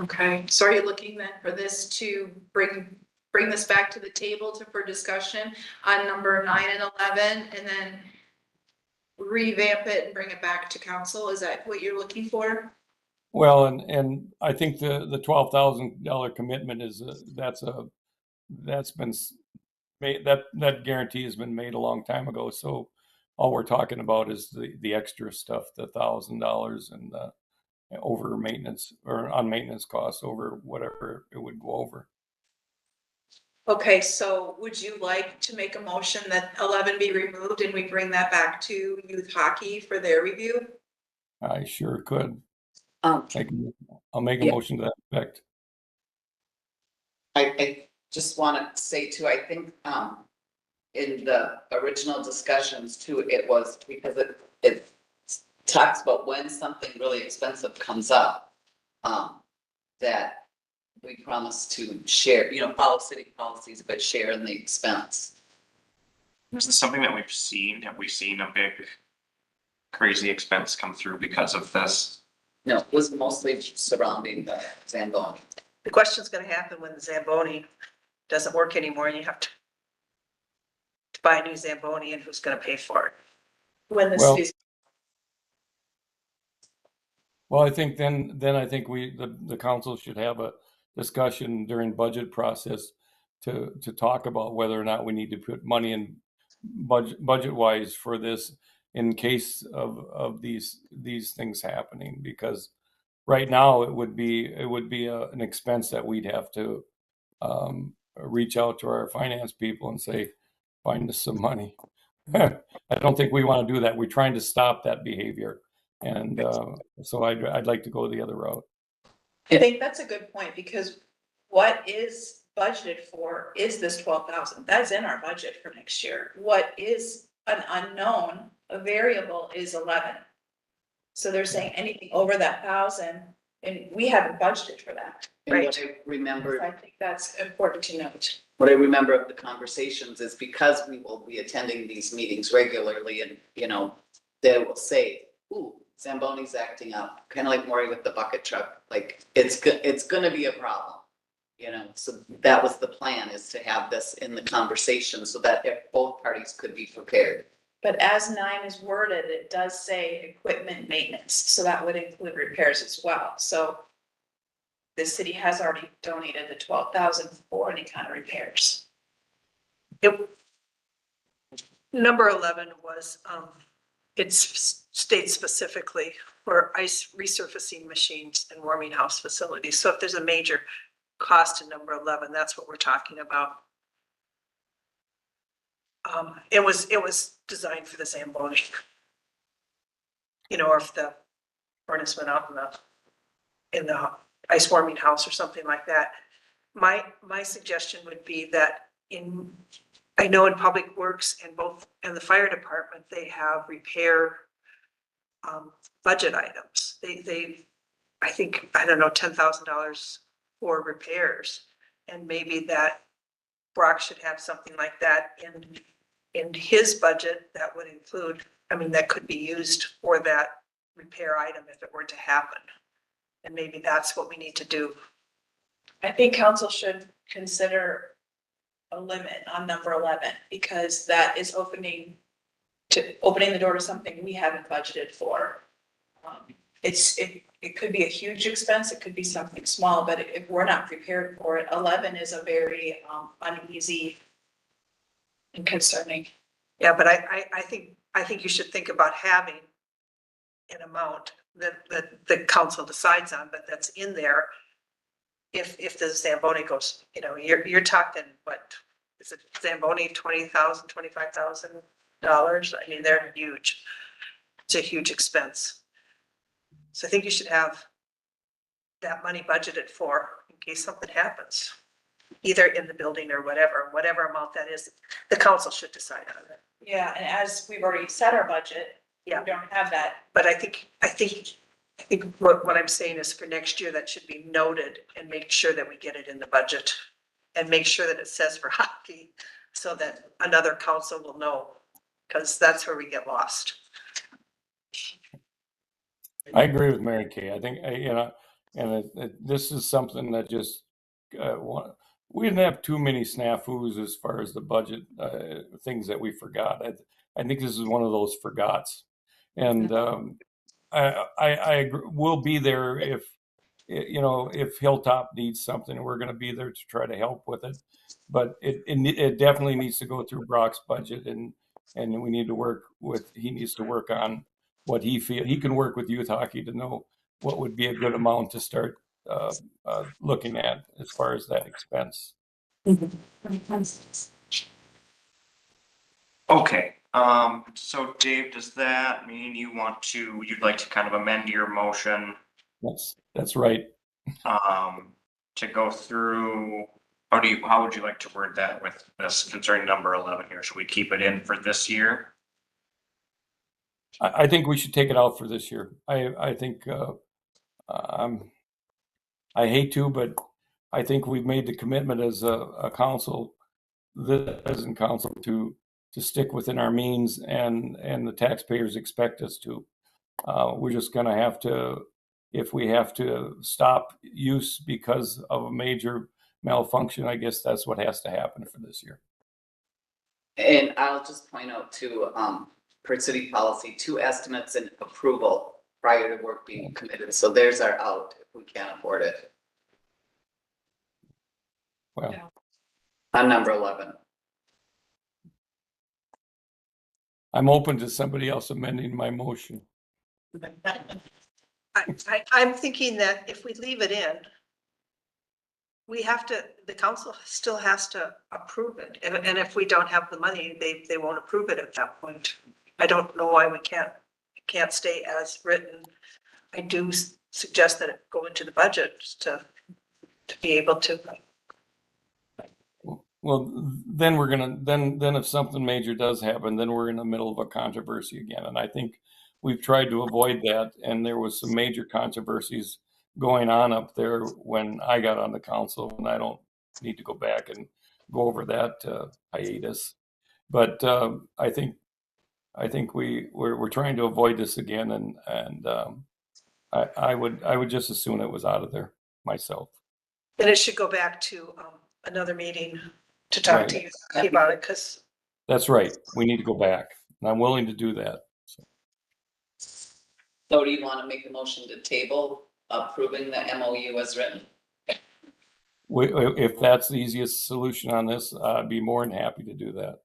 Okay, so are you looking then for this to bring this back to the table for discussion on number 9 and 11, and then revamp it and bring it back to council? Is that what you're looking for? Well, and I think the $12,000 commitment is that's been made, that guarantee has been made a long time ago. So all we're talking about is the extra stuff, the $1,000 and over maintenance or on maintenance costs over whatever it would go over. Okay, so would you like to make a motion that 11 be removed and we bring that back to youth hockey for their review? I sure could. Um, I'll make a Yeah. motion to that effect. I just want to say too, I think, in the original discussions too, it was because it talks about when something really expensive comes up, that we promise to share, follow city policies, but share in the expense. Is this something that we've seen? Have we seen a big crazy expense come through because of this? No, it was mostly surrounding the Zamboni. The question's gonna happen when the Zamboni doesn't work anymore and you have to buy a new Zamboni, and who's gonna pay for it? When the Well- city's, Well, I think then I think the council should have a discussion during budget process to talk about whether or not we need to put money in budget wise for this in case of these things happening, because right now it would be an expense that we'd have to reach out to our finance people and say, find us some money. I don't think we want to do that. We're trying to stop that behavior. And so I'd like to go the other route. I think that's a good point, because what is budgeted for is this 12,000. That's in our budget for next year. What is an unknown, a variable, is 11. So they're saying anything over that 1,000, and we haven't budgeted for that. And what I remember, I think that's important to note. what I remember of the conversations is because we will be attending these meetings regularly and, they will say, ooh, Zamboni's acting up, kind of like Maury with the bucket truck, like it's gonna be a problem. So that was the plan, is to have this in the conversation so that if both parties could be prepared. But as 9 is worded, it does say equipment maintenance, so that would include repairs as well. So the city has already donated the 12,000 for any kind of repairs. Number 11 was, it states specifically for ice resurfacing machines and warming house facilities. So if there's a major cost in number 11, that's what we're talking about. It was designed for the Zamboni. Or if the furnace went out in the ice warming house or something like that. My suggestion would be that I know in Public Works and the fire department, they have repair budget items. I think, I don't know, $10,000 for repairs. And maybe that Brock should have something like that in his budget that would include, that could be used for that repair item if it were to happen. And maybe that's what we need to do. I think council should consider a limit on number 11, because that is opening the door to something we haven't budgeted for. It could be a huge expense, it could be something small, but if we're not prepared for it, 11 is a very uneasy and concerning. Yeah, but I think you should think about having an amount that the council decides on, but that's in there. If the Zamboni goes, you're talking, what is it, Zamboni, $20,000, $25,000? They're huge. It's a huge expense. So I think you should have that money budgeted for in case something happens, either in the building or whatever amount that is. The council should decide on it. Yeah, and as we've already set our budget, Yeah. we don't have that. But I think what I'm saying is for next year, that should be noted and make sure that we get it in the budget. And make sure that it says for hockey, so that another council will know, because that's where we get lost. I agree with Mary Kay. I think, this is something that just, we didn't have too many snafus as far as the budget, things that we forgot. I think this is one of those forgots. And I agree, we'll be there if Hilltop needs something, we're going to be there to try to help with it. But it definitely needs to go through Brock's budget, and we need to work with, he needs to work on what he can work with youth hockey to know what would be a good amount to start looking at as far as that expense. Okay, so Dave, does that mean you'd like to kind of amend your motion, That's right. to go through, how would you like to word that with this concerning number 11 here? Should we keep it in for this year? I think we should take it out for this year. I think, I hate to, but I think we've made the commitment as a council, the present council, to stick within our means, and the taxpayers expect us to. We're just gonna have to, if we have to stop use because of a major malfunction, I guess that's what has to happen for this year. And I'll just point out too, per city policy, 2 estimates and approval prior to work being committed. So there's our out if we can't afford it. Well, On number 11. I'm open to somebody else amending my motion. I'm thinking that if we leave it in, we have to, the council still has to approve it. And if we don't have the money, they won't approve it at that point. I don't know why we can't stay as written. I do suggest that it go into the budget to be able to. Well, then we're gonna, then if something major does happen, then we're in the middle of a controversy again. And I think we've tried to avoid that. And there was some major controversies going on up there when I got on the council, and I don't need to go back and go over that hiatus. But I think we're trying to avoid this again, and I would just assume it was out of there myself. Then it should go back to another meeting to talk to you about it, because. That's right. We need to go back, and I'm willing to do that. So do you want to make a motion to table approving the MOU as written? If that's the easiest solution on this, I'd be more than happy to do that.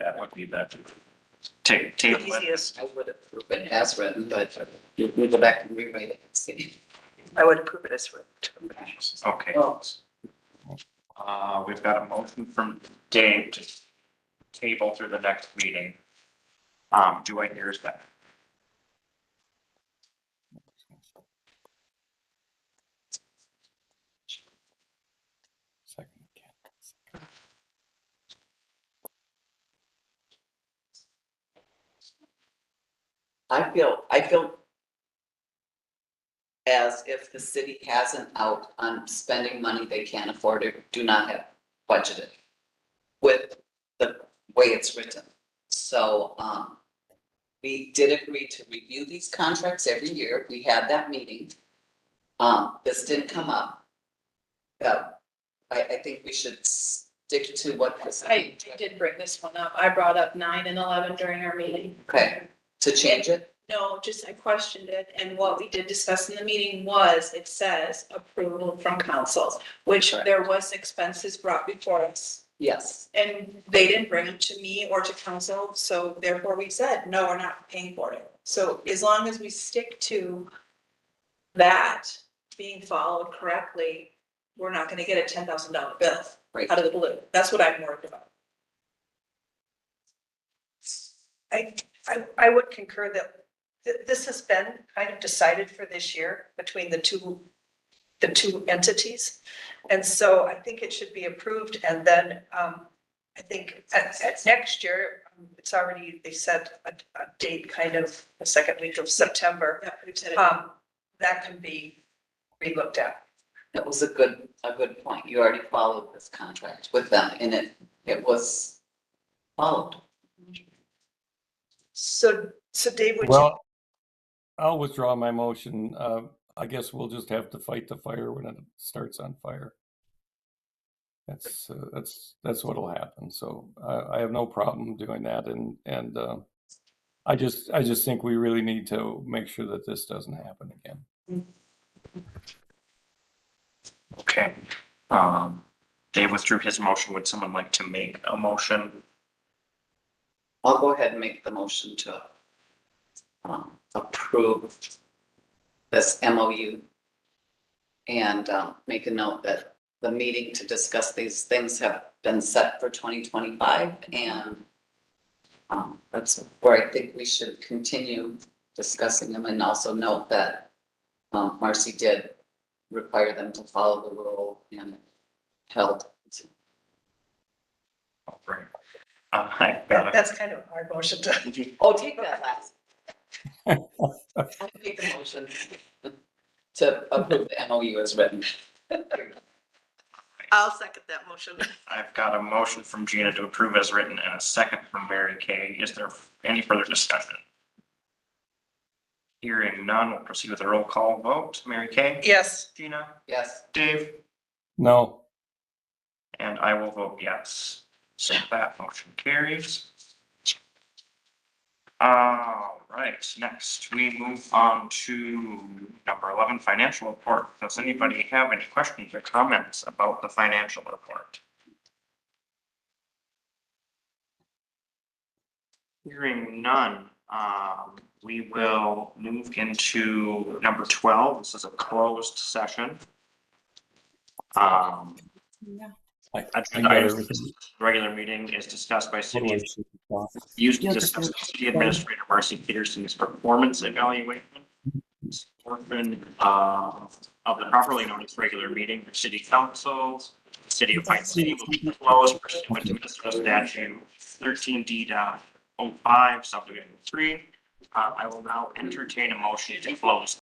That would be better. Table it. Easiest. I would approve it as written, but you go back and rewrite it and see. I would approve it as written. Okay. We've got a motion from Dave to table through the next meeting. Do I hear that? I feel as if the city has an out on spending money they can't afford or do not have budgeted with the way it's written. So, we did agree to review these contracts every year. We had that meeting. This didn't come up. I think we should stick to what. I did bring this one up. I brought up 9 and 11 during our meeting. Okay, to change it? No, just I questioned it, and what we did discuss in the meeting was, it says approval from council, which there was expenses brought before us. Yes. And they didn't bring them to me or to council, so therefore we said, no, we're not paying for it. So as long as we stick to that being followed correctly, we're not gonna get a $10,000 bill out of the blue. That's what I'm worried about. I would concur that this has been kind of decided for this year between the two entities. And so I think it should be approved, and then I think at next year, it's already, they set a date, kind of the second week of September. Yeah, we've said it. That can be relooked at. That was a good point. You already followed this contract with them, and it was followed. So Dave, would you? Well, I'll withdraw my motion. I guess we'll just have to fight the fire when it starts on fire. That's what'll happen. So I have no problem doing that, and I just think we really need to make sure that this doesn't happen again. Okay. Dave withdrew his motion. Would someone like to make a motion? I'll go ahead and make the motion to approve this MOU And make a note that the meeting to discuss these things have been set for 2025, and that's where I think we should continue discussing them, and also note that Marcy did require them to follow the rule and held. All right. I've got That's kind of a hard motion to. Oh, take that last. I'll make the motion to approve the MOU as written. I'll second that motion. I've got a motion from Gina to approve as written and a second from Mary Kay. Is there any further discussion? Hearing none, we'll proceed with a roll call vote. Mary Kay? Yes. Gina? Yes. Dave? No. And I will vote yes. So that motion carries. All right, next we move on to number 11, financial report. Does anybody have any questions or comments about the financial report? Hearing none, we will move into number 12. This is a closed session. Yeah. I Agenda got items. everything. Regular meeting is discussed by city, Otherwise, used to discuss city administrator Marcy Peterson's performance evaluation. Portion of the properly noticed regular meeting for city councils. The city of Pine City will be closed pursuant to Minnesota statute 13D.05 subdivision 3. I will now entertain a motion to close